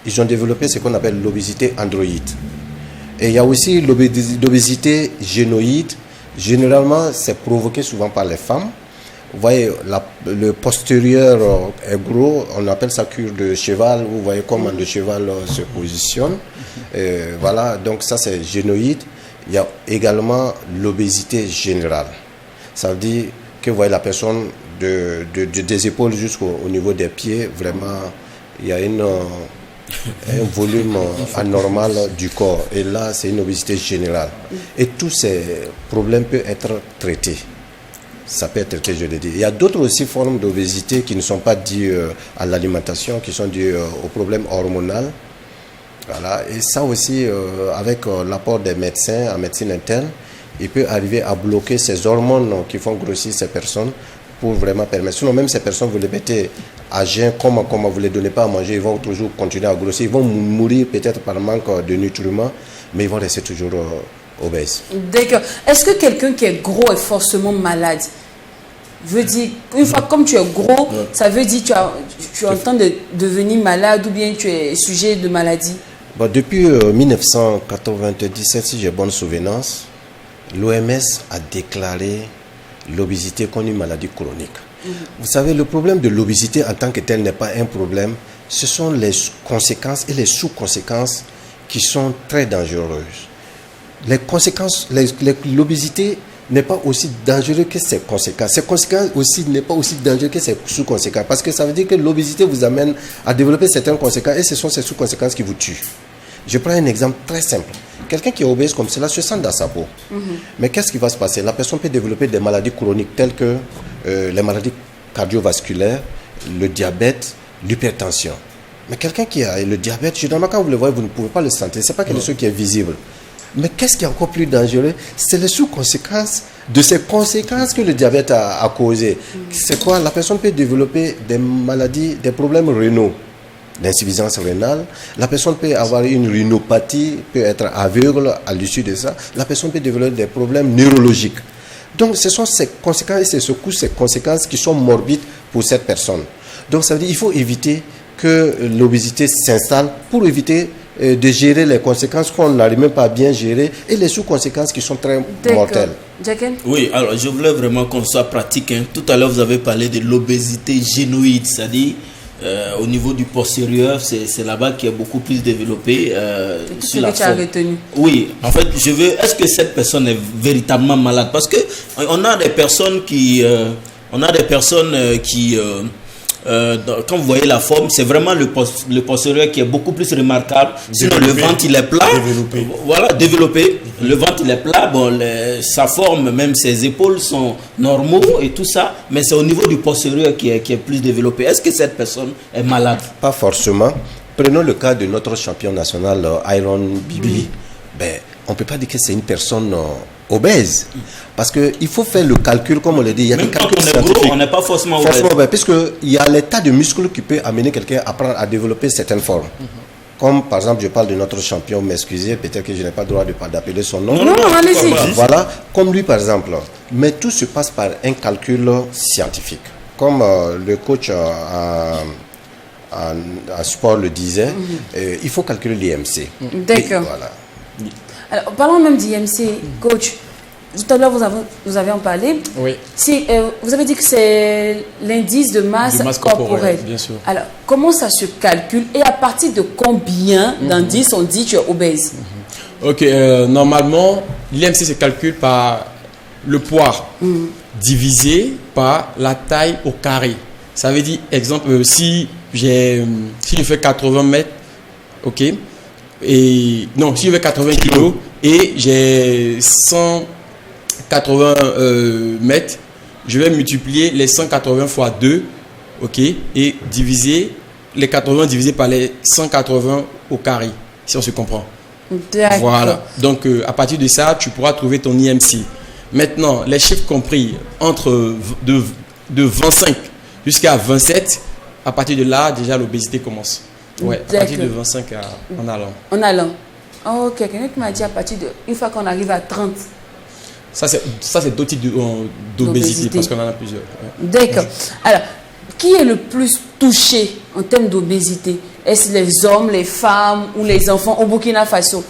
ils ont développé ce qu'on appelle l'obésité androïde. Et il y a aussi l'obésité génoïde. Généralement, c'est provoqué souvent par les femmes. Vous voyez, le postérieur est gros, on appelle ça cure de cheval. Vous voyez comment le cheval se positionne. Voilà, donc ça c'est génoïde. Il y a également l'obésité générale. Ça veut dire que vous voyez la personne des épaules jusqu'au niveau des pieds, vraiment, il y a une un volume anormal du corps. Et là, c'est une obésité générale. Et tous ces problèmes peuvent être traités. Ça peut être traité, je l'ai dit. Il y a d'autres aussi formes d'obésité qui ne sont pas dues à l'alimentation, qui sont dues aux problèmes hormonaux. Voilà. Et ça aussi, avec l'apport des médecins en médecine interne, il peut arriver à bloquer ces hormones qui font grossir ces personnes pour vraiment permettre. Sinon, même ces personnes, vous les mettez à jeun, comme vous ne les donnez pas à manger, ils vont toujours continuer à grossir. Ils vont mourir peut-être par manque de nutriments, mais ils vont rester toujours obèses. D'accord. Est-ce que quelqu'un qui est gros est forcément malade? Veut dire, une fois comme tu es gros, ça veut dire que tu es en train de devenir malade ou bien tu es sujet de maladie? Bon, depuis 1997, si j'ai bonne souvenance, l'OMS a déclaré l'obésité comme une maladie chronique. Vous savez, le problème de l'obésité en tant que tel n'est pas un problème, ce sont les conséquences et les sous-conséquences qui sont très dangereuses. Les conséquences, l'obésité n'est pas aussi dangereux que ses conséquences. Ses conséquences aussi n'est pas aussi dangereux que ses sous-conséquences. Parce que ça veut dire que l'obésité vous amène à développer certaines conséquences et ce sont ces sous-conséquences qui vous tuent. Je prends un exemple très simple. Quelqu'un qui est obèse comme cela se sent dans sa peau. Mais qu'est-ce qui va se passer? La personne peut développer des maladies chroniques telles que les maladies cardiovasculaires, le diabète, l'hypertension. Mais quelqu'un qui a le diabète, généralement quand vous le voyez, vous ne pouvez pas le sentir. Ce n'est pas quelque chose qui est visible. Mais qu'est-ce qui est encore plus dangereux? C'est les sous-conséquences de ces conséquences que le diabète a causées. C'est quoi? La personne peut développer des maladies, des problèmes rénaux, l'insuffisance rénale. La personne peut avoir une rhinopathie, peut être aveugle à l'issue de ça. La personne peut développer des problèmes neurologiques. Donc, ce sont ces conséquences et ces secousses, ces conséquences qui sont morbides pour cette personne. Donc, ça veut dire qu'il faut éviter que l'obésité s'installe pour éviter de gérer les conséquences qu'on n'arrive même pas à bien gérer et les sous-conséquences qui sont très mortelles. Jacken? Oui, alors je voulais vraiment qu'on soit pratique. Tout à l'heure, vous avez parlé de l'obésité génoïde, c'est-à-dire au niveau du postérieur, c'est là-bas qui est beaucoup plus développé. Sur la forme. Retenu. Oui, en fait, est-ce que cette personne est véritablement malade? Parce que on a des personnes qui... quand vous voyez la forme, c'est vraiment le postérieur qui est beaucoup plus remarquable. Sinon, le ventre, il est plat. Développé. Voilà, développé. Le ventre, il est plat. Bon, sa forme, même ses épaules sont normaux et tout ça. Mais c'est au niveau du postérieur qui est plus développé. Est-ce que cette personne est malade? Pas forcément. Prenons le cas de notre champion national, Iron Bibi. Ben, on ne peut pas dire que c'est une personne obèse. Parce qu'il faut faire le calcul, comme on l'a dit. Il y a même des quand calculs on est scientifiques. gros, on n'est pas forcément obèse. Puisqu'il y a l'état de muscle qui peut amener quelqu'un à développer certaines formes. Comme par exemple, je parle de notre champion, m'excusez, peut-être que je n'ai pas le droit d'appeler son nom. Non, allez-y. Voilà, comme lui par exemple. Mais tout se passe par un calcul scientifique. Comme le coach en sport le disait, il faut calculer l'IMC. D'accord. Voilà. Alors, parlons même d'IMC, coach. Tout à l'heure, vous avez en parlé. Oui. Vous avez dit que c'est l'indice de masse corporelle. Bien sûr. Alors, comment ça se calcule et à partir de combien d'indices on dit que tu es obèse? Ok, normalement, l'IMC se calcule par le poids divisé par la taille au carré. Ça veut dire, exemple, si je fais 80 mètres, ok, si je fais 80 kilos et j'ai 180 mètres, je vais multiplier les 180 fois 2, ok, et diviser les 80 divisé par les 180 au carré, si on se comprend. D'accord. Voilà. Donc, à partir de ça, tu pourras trouver ton IMC. Maintenant, les chiffres compris entre de 25 jusqu'à 27, à partir de là, déjà, l'obésité commence. Ouais, à partir de 25 en allant. En allant. Oh, ok, quelqu'un qui m'a dit à partir de... Une fois qu'on arrive à 30. Ça, c'est d'autres types d'obésité, parce qu'on en a plusieurs. Ouais. D'accord. Alors, qui est le plus touché en termes d'obésité? Est-ce les hommes, les femmes ou les enfants au Burkina Faso?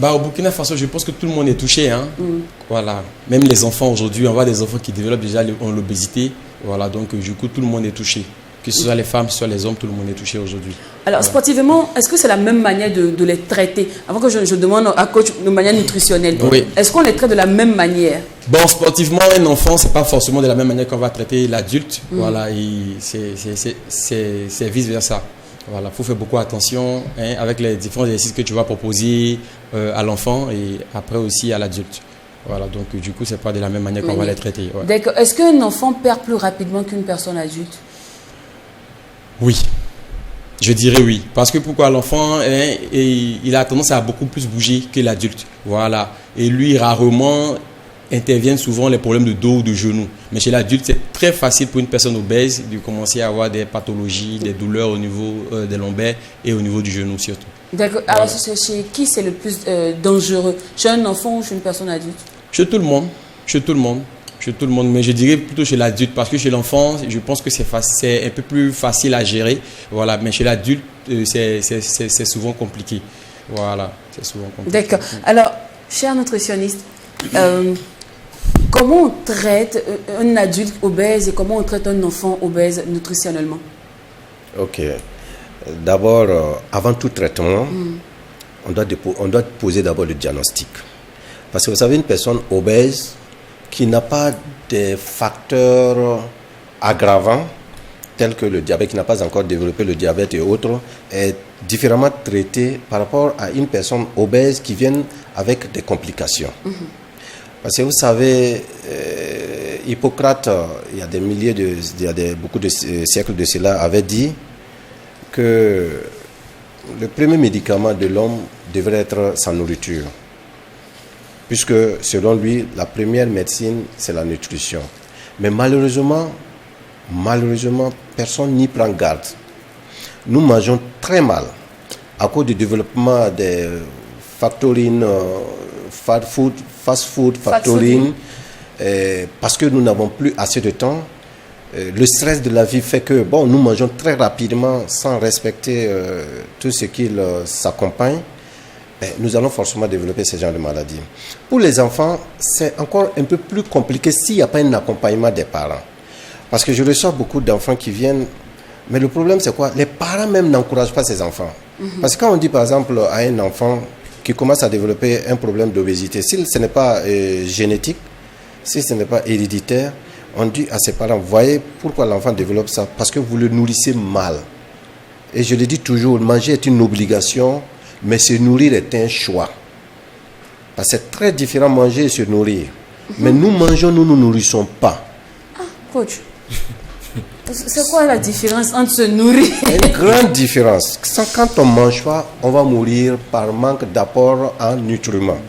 Au Burkina Faso, je pense que tout le monde est touché. Hein. Voilà. Même les enfants aujourd'hui, on voit des enfants qui développent déjà l'obésité. Voilà, donc du coup, tout le monde est touché. Que ce soit les femmes, que ce soit les hommes, tout le monde est touché aujourd'hui. Alors, sportivement, est-ce que c'est la même manière de les traiter? Avant que je demande à coach de manière nutritionnelle, oui. Est-ce qu'on les traite de la même manière? Bon, sportivement, un enfant, c'est pas forcément de la même manière qu'on va traiter l'adulte. Voilà, et c'est vice-versa. Voilà, il faut faire beaucoup attention avec les différents exercices que tu vas proposer à l'enfant et après aussi à l'adulte. Voilà, donc du coup, c'est pas de la même manière qu'on va les traiter. Ouais. D'accord. Est-ce qu'un enfant perd plus rapidement qu'une personne adulte? Oui. Je dirais oui. Parce que pourquoi l'enfant, il a tendance à beaucoup plus bouger que l'adulte. Voilà. Et lui, rarement, interviennent souvent les problèmes de dos ou de genoux. Mais chez l'adulte, c'est très facile pour une personne obèse de commencer à avoir des pathologies, des douleurs au niveau des lombaires et au niveau du genou surtout. D'accord. Alors, chez qui c'est le plus dangereux? Chez un enfant ou chez une personne adulte? Chez tout le monde. Chez tout le monde. Chez tout le monde. Mais je dirais plutôt chez l'adulte. Parce que chez l'enfant, je pense que c'est un peu plus facile à gérer. Voilà. Mais chez l'adulte, c'est souvent compliqué. Voilà. C'est souvent compliqué. D'accord. Alors, cher nutritionniste, comment on traite un adulte obèse et comment on traite un enfant obèse nutritionnellement? Ok. D'abord, avant tout traitement, on doit poser d'abord le diagnostic. Parce que vous savez, une personne obèse qui n'a pas de facteurs aggravants, tels que le diabète, qui n'a pas encore développé le diabète et autres, est différemment traitée par rapport à une personne obèse qui vient avec des complications. Parce que vous savez, Hippocrate, il y a beaucoup de siècles de cela, avait dit que le premier médicament de l'homme devrait être sa nourriture. Puisque, selon lui, la première médecine, c'est la nutrition. Mais malheureusement, personne n'y prend garde. Nous mangeons très mal à cause du développement des factorines, fast food, factorines, parce que nous n'avons plus assez de temps. Le stress de la vie fait que nous mangeons très rapidement sans respecter tout ce qui s'accompagne. Nous allons forcément développer ce genre de maladie. Pour les enfants, c'est encore un peu plus compliqué s'il n'y a pas un accompagnement des parents. Parce que je reçois beaucoup d'enfants qui viennent, mais le problème c'est quoi? Les parents même n'encouragent pas ces enfants. Parce que quand on dit par exemple à un enfant qui commence à développer un problème d'obésité, si ce n'est pas génétique, si ce n'est pas héréditaire, on dit à ses parents, voyez pourquoi l'enfant développe ça? Parce que vous le nourrissez mal. Et je le dis toujours, manger est une obligation, mais se nourrir est un choix. Parce que c'est très différent manger et se nourrir. Mais nous mangeons, nous ne nous nourrissons pas. Ah, coach, c'est quoi la différence entre se nourrir? Une grande différence. Quand on ne mange pas, on va mourir par manque d'apport en nutriments.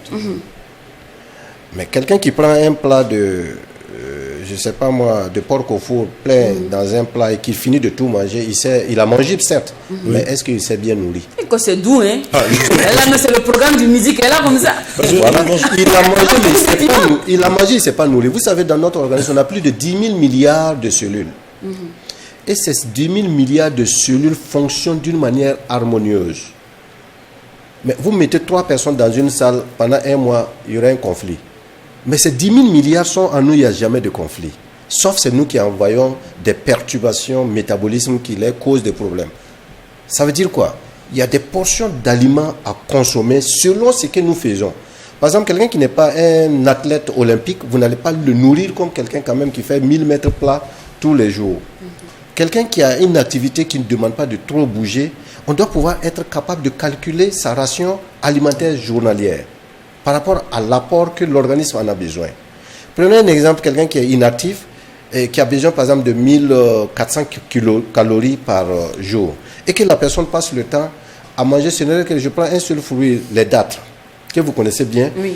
Mais quelqu'un qui prend un plat de, je ne sais pas moi, de porc au four plein dans un plat et qui finit de tout manger, il a mangé certes, mais est-ce qu'il s'est bien nourri? Et quoi, c'est doux, hein? Là, c'est le programme de musique, elle a comme ça. Voilà. Il a mangé, il ne s'est pas nourri. Vous savez, dans notre organisme, on a plus de 10 000 milliards de cellules. Et ces 10 000 milliards de cellules fonctionnent d'une manière harmonieuse. Mais vous mettez 3 personnes dans une salle, pendant un mois, il y aura un conflit. Mais ces 10 000 milliards sont en nous, il n'y a jamais de conflit. Sauf c'est nous qui envoyons des perturbations, métabolisme qui les causent des problèmes. Ça veut dire quoi? Il y a des portions d'aliments à consommer selon ce que nous faisons. Par exemple, quelqu'un qui n'est pas un athlète olympique, vous n'allez pas le nourrir comme quelqu'un quand même qui fait 1000 mètres plats tous les jours. Quelqu'un qui a une activité qui ne demande pas de trop bouger, on doit pouvoir être capable de calculer sa ration alimentaire journalière par rapport à l'apport que l'organisme en a besoin. Prenez un exemple, quelqu'un qui est inactif et qui a besoin par exemple de 1400 kilocalories par jour et que la personne passe le temps à manger, ce n'est que je prends un seul fruit, les dattes, que vous connaissez bien. Oui.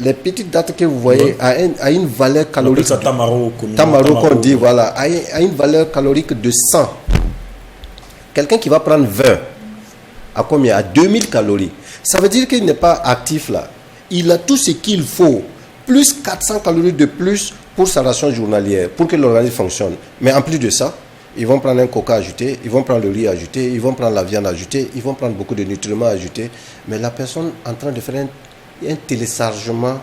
Les petites dattes que vous voyez a une valeur calorique. Ça tamaro qu'on dit, voilà, a une valeur calorique de 100. Quelqu'un qui va prendre 20, à combien? À 2000 calories. Ça veut dire qu'il n'est pas actif là. Il a tout ce qu'il faut, plus 400 calories de plus pour sa ration journalière, pour que l'organisme fonctionne. Mais en plus de ça, ils vont prendre un coca ajouté, ils vont prendre le riz ajouté, ils vont prendre la viande ajoutée, ils vont prendre beaucoup de nutriments ajoutés. Mais la personne est en train de faire un téléchargement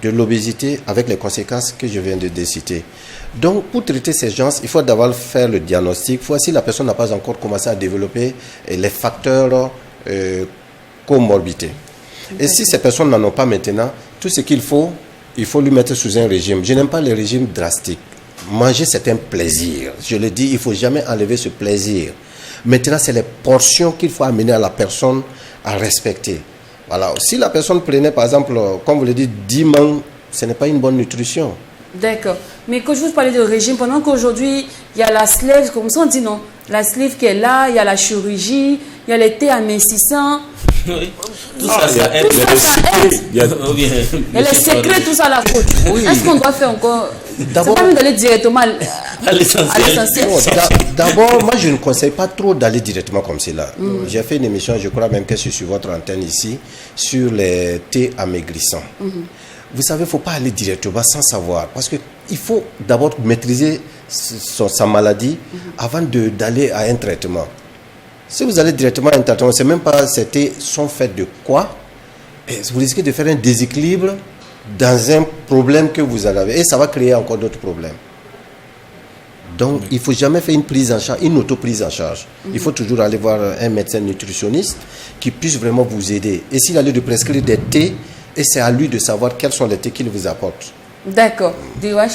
de l'obésité avec les conséquences que je viens de citer. Donc, pour traiter ces gens, il faut d'abord faire le diagnostic. Si la personne n'a pas encore commencé à développer les facteurs comorbidité. Et si ces personnes n'en ont pas maintenant, tout ce qu'il faut, il faut lui mettre sous un régime. Je n'aime pas les régimes drastiques. Manger, c'est un plaisir. Je le dis, il ne faut jamais enlever ce plaisir. Maintenant, c'est les portions qu'il faut amener à la personne à respecter. Voilà. Si la personne prenait, par exemple, comme vous le dites, 10 mangues, ce n'est pas une bonne nutrition. D'accord. Mais quand je vous parlais de régime, pendant qu'aujourd'hui, il y a la slave, comme ça on dit non, la slave qui est là, il y a la chirurgie, il y a les thés amincissants. Oui. Tout ça, ça aide. Il y a- Il y a les secrets, tout ça là. Oui. Est-ce qu'on doit faire encore? C'est D'abord- pas même d'aller directement À l'essentiel. Bon, d'abord, moi, je ne conseille pas trop d'aller directement comme cela. J'ai fait une émission, je crois même que c'est sur votre antenne ici, sur les thés amaigrissants. Vous savez, il ne faut pas aller directement sans savoir. Parce qu'il faut d'abord maîtriser sa maladie avant d'aller à un traitement. Si vous allez directement à un traitement, on ne sait même pas ces thés sont faits de quoi. Et vous risquez de faire un déséquilibre dans un problème que vous avez. Et ça va créer encore d'autres problèmes. Donc, il ne faut jamais faire une prise en charge, une auto-prise en charge. Il faut toujours aller voir un médecin nutritionniste qui puisse vraiment vous aider. Et s'il a lieu de prescrire des thés, et c'est à lui de savoir quels sont les thés qu'il vous apporte. D'accord. Diwash.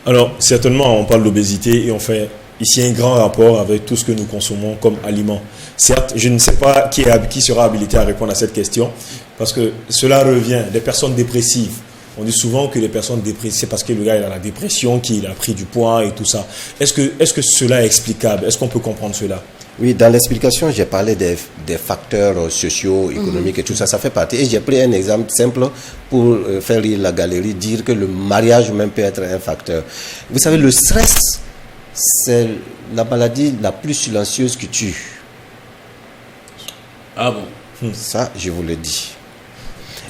Alors, certainement, on parle d'obésité et on fait ici un grand rapport avec tout ce que nous consommons comme aliments. Certes, je ne sais pas qui sera habilité à répondre à cette question, parce que cela revient des personnes dépressives. On dit souvent que les personnes dépressives, c'est parce que le gars il a la dépression, qu'il a pris du poids et tout ça. Est-ce que cela est explicable? Est-ce qu'on peut comprendre cela? Oui, dans l'explication, j'ai parlé des facteurs sociaux, économiques et tout ça, ça fait partie. Et j'ai pris un exemple simple pour faire rire la galerie, dire que le mariage même peut être un facteur. Vous savez, le stress, c'est la maladie la plus silencieuse qui tue. Ah bon? Ça, je vous le dis.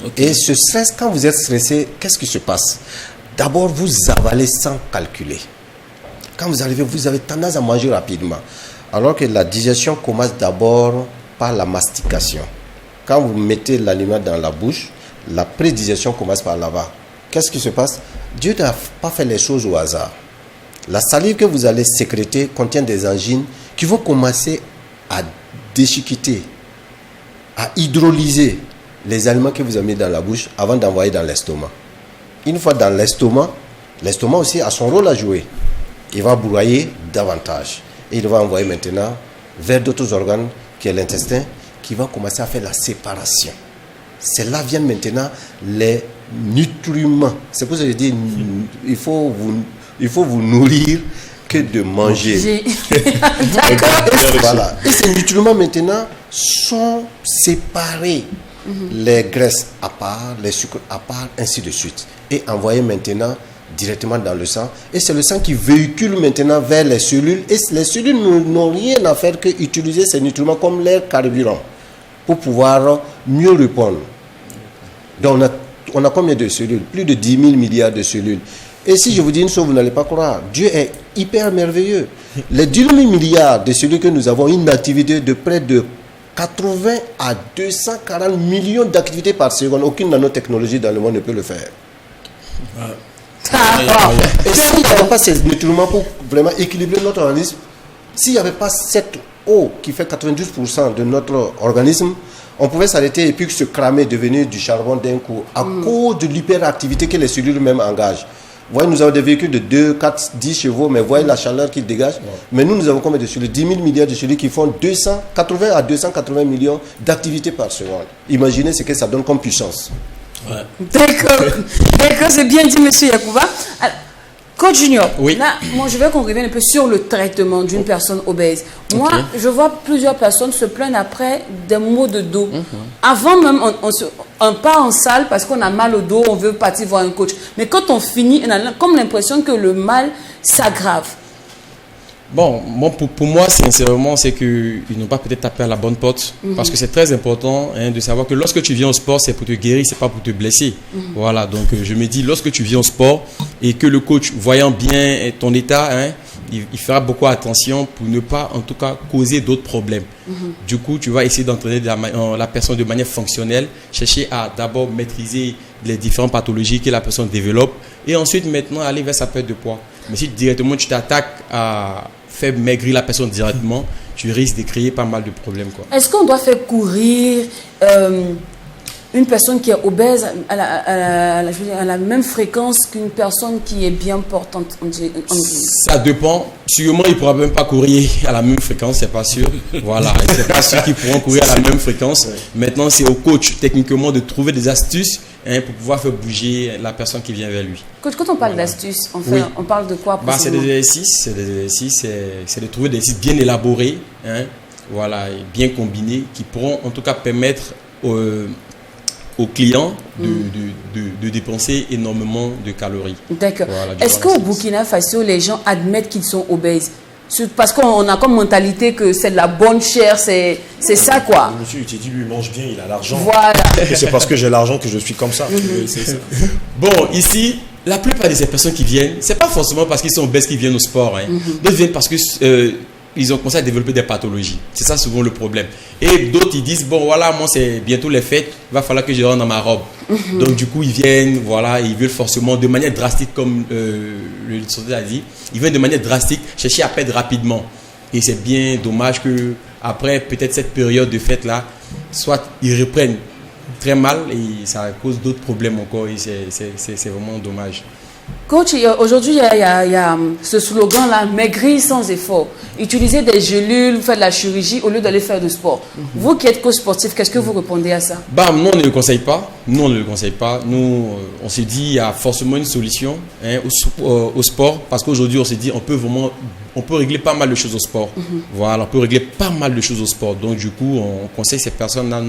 Okay. Et ce stress, quand vous êtes stressé, qu'est-ce qui se passe? D'abord, vous avalez sans calculer. Quand vous arrivez, vous avez tendance à manger rapidement. Alors que la digestion commence d'abord par la mastication. Quand vous mettez l'aliment dans la bouche, la prédigestion commence par là-bas. Qu'est-ce qui se passe? Dieu n'a pas fait les choses au hasard. La salive que vous allez sécréter contient des enzymes qui vont commencer à déchiqueter, à hydrolyser les aliments que vous avez mis dans la bouche avant d'envoyer dans l'estomac. Une fois dans l'estomac, l'estomac aussi a son rôle à jouer. Il va broyer davantage. Et il va envoyer maintenant vers d'autres organes, qui est l'intestin, qui va commencer à faire la séparation. C'est là viennent maintenant les nutriments. C'est pour ça que je dis, il faut vous nourrir que de manger. D'accord. Voilà. Et ces nutriments maintenant sont séparés. Les graisses à part, les sucres à part, ainsi de suite. Et envoyés maintenant directement dans le sang. Et c'est le sang qui véhicule maintenant vers les cellules. Et les cellules n'ont rien à faire qu'utiliser ces nutriments comme leur carburant pour pouvoir mieux répondre. Donc on a combien de cellules? Plus de 10 000 milliards de cellules. Et si je vous dis une chose, vous n'allez pas croire. Dieu est hyper merveilleux. Les 10 000 milliards de cellules que nous avons, une activité de près de 80 à 240 millions d'activités par seconde. Aucune nanotechnologie dans le monde ne peut le faire. Et s'il n'y avait pas ces nutriments pour vraiment équilibrer notre organisme, s'il n'y avait pas cette eau qui fait 92% de notre organisme, on pouvait s'arrêter et puis se cramer, devenir du charbon d'un coup, à cause de l'hyperactivité que les cellules même engagent. Vous voyez, nous avons des véhicules de 2, 4, 10 chevaux, mais voyez la chaleur qu'ils dégagent. Mais nous avons combien de cellules? 10 000 milliards de cellules qui font 280 à 280 millions d'activités par seconde. Imaginez ce que ça donne comme puissance. Ouais. D'accord. D'accord, c'est bien dit, monsieur Yacouba. Alors, Coach Junior, Oui. là, moi, je veux qu'on revienne un peu sur le traitement d'une personne obèse. Moi, je vois plusieurs personnes se plaindre après des maux de dos. Avant même, on part en salle parce qu'on a mal au dos, on veut partir voir un coach. Mais quand on finit, on a comme l'impression que le mal s'aggrave. Bon, pour moi, sincèrement, c'est qu'ils n'ont pas peut-être tapé à la bonne porte. Parce que c'est très important de savoir que lorsque tu viens au sport, c'est pour te guérir, c'est pas pour te blesser. Voilà, donc je me dis, lorsque tu viens au sport et que le coach, voyant bien ton état, il fera beaucoup attention pour ne pas, en tout cas, causer d'autres problèmes. Du coup, tu vas essayer d'entraîner la personne de manière fonctionnelle, chercher à d'abord maîtriser les différentes pathologies que la personne développe et ensuite maintenant aller vers sa perte de poids. Mais si directement tu t'attaques à faire maigrir la personne directement, tu risques de créer pas mal de problèmes, quoi. Est-ce qu'on doit faire courir une personne qui est obèse a la même fréquence qu'une personne qui est bien portante? Ça dépend. Sûrement, il ne pourra même pas courir à la même fréquence, c'est pas sûr. Voilà, c'est pas sûr qu'ils pourront courir à la même fréquence. Maintenant, c'est au coach, techniquement, de trouver des astuces pour pouvoir faire bouger la personne qui vient vers lui. Coach, quand on parle d'astuces, on parle de quoi? C'est des exercices, c'est de trouver des exercices bien élaborés, voilà, et bien combinés, qui pourront en tout cas permettre aux clients de dépenser énormément de calories. D'accord. Voilà, est-ce qu'au Burkina Faso, les gens admettent qu'ils sont obèses? Parce qu'on a comme mentalité que c'est de la bonne chair, c'est ça quoi. Monsieur Utidi, lui, mange bien, il a l'argent. Voilà. C'est parce que j'ai l'argent que je suis comme ça. C'est ça. Bon, ici, la plupart de ces personnes qui viennent, c'est pas forcément parce qu'ils sont obèses qu'ils viennent au sport. D'autres viennent parce que ils ont commencé à développer des pathologies. C'est ça souvent le problème. Et d'autres, ils disent, bon voilà, moi c'est bientôt les fêtes, il va falloir que je rentre dans ma robe. Donc du coup, ils viennent, voilà, ils veulent forcément, de manière drastique, comme le nutritionniste a dit, ils viennent de manière drastique chercher à perdre rapidement. Et c'est bien dommage que après peut-être cette période de fête-là, soit ils reprennent très mal et ça cause d'autres problèmes encore et c'est vraiment dommage. Coach, aujourd'hui, il y a ce slogan-là, maigrir sans effort. Utiliser des gélules, faire de la chirurgie au lieu d'aller faire du sport. Vous qui êtes coach sportif, qu'est-ce que vous répondez à ça? Nous, on ne le conseille pas. Nous, on se dit il y a forcément une solution au sport parce qu'aujourd'hui, on se dit on peut régler pas mal de choses au sport. Voilà, on peut régler pas mal de choses au sport. Donc, du coup, on conseille ces personnes-là,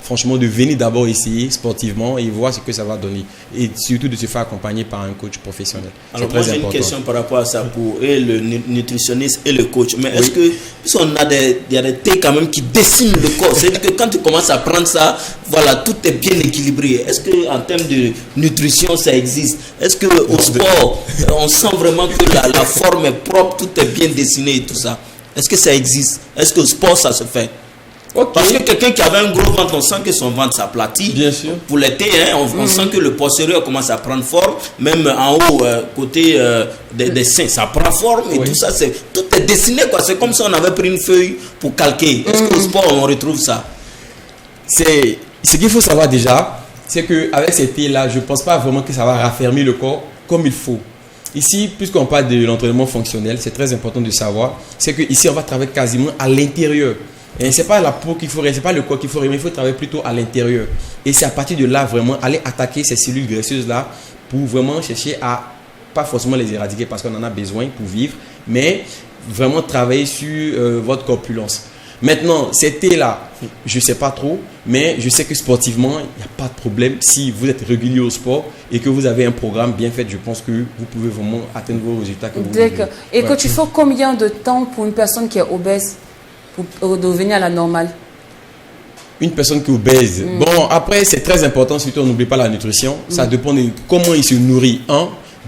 franchement, de venir d'abord essayer sportivement et voir ce que ça va donner. Et surtout de se faire accompagner par un coach professionnel. Alors, moi, j'ai une question par rapport à ça pour le nutritionniste et le coach. Mais est-ce que, puisqu'on a il y a des thés quand même qui dessinent le corps, c'est-à-dire que quand tu commences à prendre ça, voilà, tout est bien équilibré. Est-ce qu'en termes de nutrition, ça existe? Est-ce qu'au sport, on sent vraiment que la forme est propre, tout est bien dessiné et tout ça? Est-ce que ça existe? Est-ce qu'au sport, ça se fait? Okay. Parce que quelqu'un qui avait un gros ventre, on sent que son ventre s'aplatit. Bien sûr. Pour l'été, on sent que le posterieur commence à prendre forme. Même en haut, côté des seins, ça prend forme et tout ça. Tout est dessiné, quoi. C'est comme si on avait pris une feuille pour calquer. Est-ce qu'au sport, on retrouve ça? Ce qu'il faut savoir déjà, c'est qu'avec ces thés-là, je ne pense pas vraiment que ça va raffermir le corps comme il faut. Ici, puisqu'on parle de l'entraînement fonctionnel, c'est très important de savoir, c'est qu'ici, on va travailler quasiment à l'intérieur. Et ce n'est pas la peau qu'il faut, c'est pas le corps qu'il faut, mais il faut travailler plutôt à l'intérieur. Et c'est à partir de là, vraiment, aller attaquer ces cellules graisseuses-là pour vraiment chercher à, pas forcément les éradiquer parce qu'on en a besoin pour vivre, mais vraiment travailler sur votre corpulence. Maintenant, ces thés-là, je ne sais pas trop, mais je sais que sportivement, il n'y a pas de problème. Si vous êtes régulier au sport et que vous avez un programme bien fait, je pense que vous pouvez vraiment atteindre vos résultats que vous voulez. D'accord. Et que tu fais combien de temps pour une personne qui est obèse pour devenir à la normale? Une personne qui est obèse. Bon, après, c'est très important, surtout on n'oublie pas la nutrition. Ça dépend de comment il se nourrit.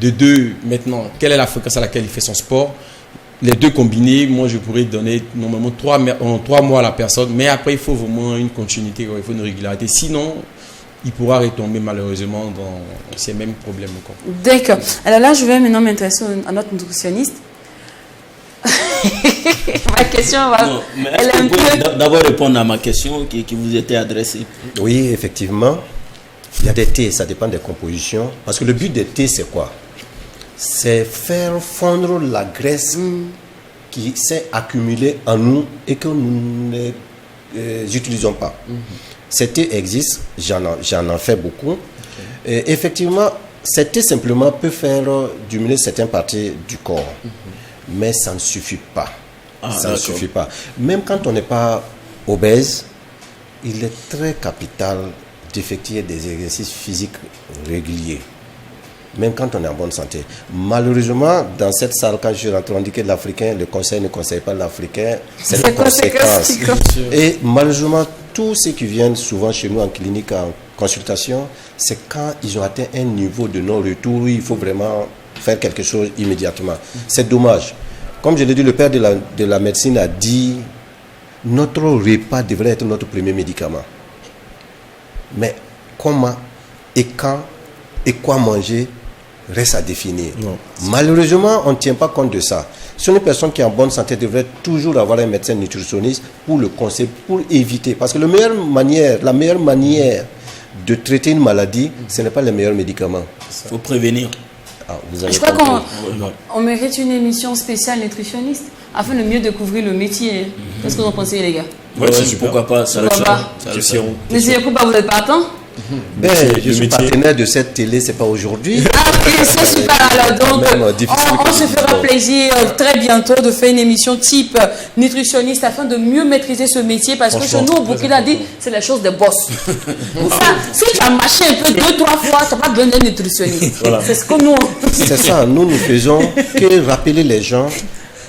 De deux, maintenant, quelle est la fréquence à laquelle il fait son sport. Les deux combinés, moi je pourrais donner normalement 3 mois à la personne, mais après il faut vraiment une continuité, il faut une régularité. Sinon, il pourra retomber malheureusement dans ces mêmes problèmes encore. D'accord. Alors là, je vais maintenant m'intéresser à notre nutritionniste. Ma question va... Non, mais est-ce que vous pouvez d'abord répondre à ma question qui vous était adressée? Oui, effectivement. Il y a des thés, ça dépend des compositions. Parce que le but des thés, c'est quoi? C'est faire fondre la graisse qui s'est accumulée en nous et que nous n'utilisons pas. Ces thés existent, j'en ai fait beaucoup. Et effectivement, ces thés simplement peut faire diminuer certaines parties du corps. Mais ça ne suffit pas. Ça ne suffit pas. Même quand on n'est pas obèse, il est très capital d'effectuer des exercices physiques réguliers. Même quand on est en bonne santé. Malheureusement, dans cette salle, quand je suis rentré, on dit que l'Africain, le conseil ne conseille pas l'Africain. C'est la conséquence. Et malheureusement, tous ceux qui viennent souvent chez nous en clinique, en consultation, c'est quand ils ont atteint un niveau de non-retour où il faut vraiment faire quelque chose immédiatement. C'est dommage. Comme je l'ai dit, le père de la médecine a dit, notre repas devrait être notre premier médicament. Mais comment et quand et quoi manger reste à définir. Malheureusement, on ne tient pas compte de ça. Si une personne qui est en bonne santé devrait toujours avoir un médecin nutritionniste pour le conseiller, pour éviter. Parce que la meilleure manière de traiter une maladie, ce n'est pas le meilleur médicament. Il faut prévenir. Ah, vous avez Je crois compris. qu'on mérite une émission spéciale nutritionniste afin de mieux découvrir le métier. Qu'est-ce que vous en pensez, les gars? Ouais, c'est super. Pourquoi pas, ça le Pourquoi fait. pas? Ça le fait. Question. Monsieur Yacouba, vous êtes partant? Ben, je le suis métier. partenaire de cette télé, c'est pas aujourd'hui. Ah, ok, c'est super. Alors, donc, Quand même, difficile on se fera comme plaisir très bientôt de faire une émission type nutritionniste afin de mieux maîtriser ce métier parce que chez nous, au Burkina, dit c'est la chose des boss. Ça, si tu as marché un peu 2-3 fois, tu n'as pas besoin d'un nutritionniste. Voilà. C'est ce que nous. C'est ça, nous faisons que rappeler les gens.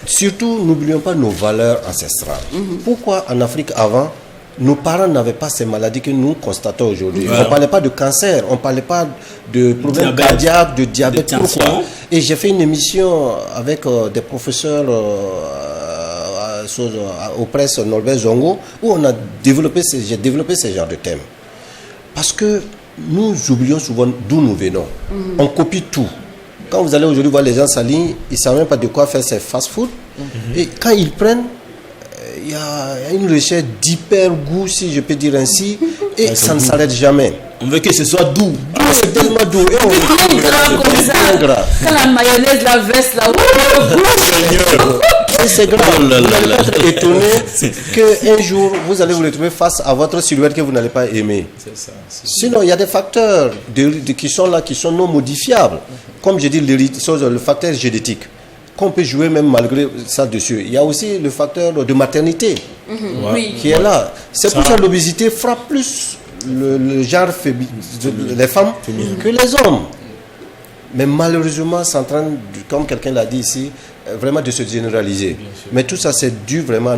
Surtout, n'oublions pas nos valeurs ancestrales. Pourquoi en Afrique avant, nos parents n'avaient pas ces maladies que nous constatons aujourd'hui? Voilà. On ne parlait pas de cancer, on ne parlait pas de problèmes Diabète. cardiaques, de diabète. De tension. Pourquoi? Et j'ai fait une émission avec des professeurs aux presses Norbert Zongo où j'ai développé ce genre de thèmes. Parce que nous oublions souvent d'où nous venons. On copie tout. Quand vous allez aujourd'hui voir les gens s'alignent, ils ne savent même pas de quoi faire ces fast-food. Et quand ils prennent, il y a une recherche d'hyper goût, si je peux dire ainsi, et ça ne s'arrête jamais. On veut que ce soit doux. Ah, c'est tellement doux. Et on Bien gras comme ça. bien gras. Quand la mayonnaise, la veste, là. Et c'est grave. Oh là Vous là n'allez là. pas être étonné qu'un jour, vous allez vous retrouver face à votre silhouette que vous n'allez pas aimer. Sinon, il y a des facteurs qui sont là, qui sont non modifiables. Comme je dis, le facteur génétique, qu'on peut jouer même malgré ça dessus. Il y a aussi le facteur de maternité Oui. qui est là. C'est pour ça que l'obésité frappe plus le genre les femmes que les hommes. Mais malheureusement, c'est en train, comme quelqu'un l'a dit ici, vraiment de se généraliser. Mais tout ça, c'est dû vraiment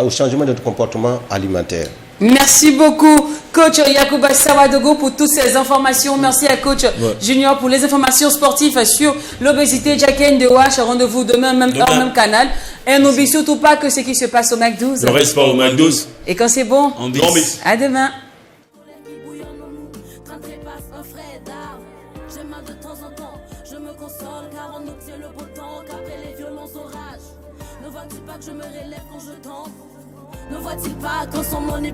au changement de notre comportement alimentaire. Merci beaucoup, coach Yacouba Sawadogo, pour toutes ces informations. Merci à coach Junior pour les informations sportives sur l'obésité. Jacqueline de Wash, rendez-vous demain, même heure, même canal. Et n'oublie surtout pas que ce qui se passe au Mac 12. Ne reste pas au McDo. Et quand c'est bon, On Bon bis. bis. à demain. Je me console car on obtient le beau temps qu'après les violents orages. Ne vois-tu pas que je me relève quand je tombe? Ne vois-tu pas quand son monnaie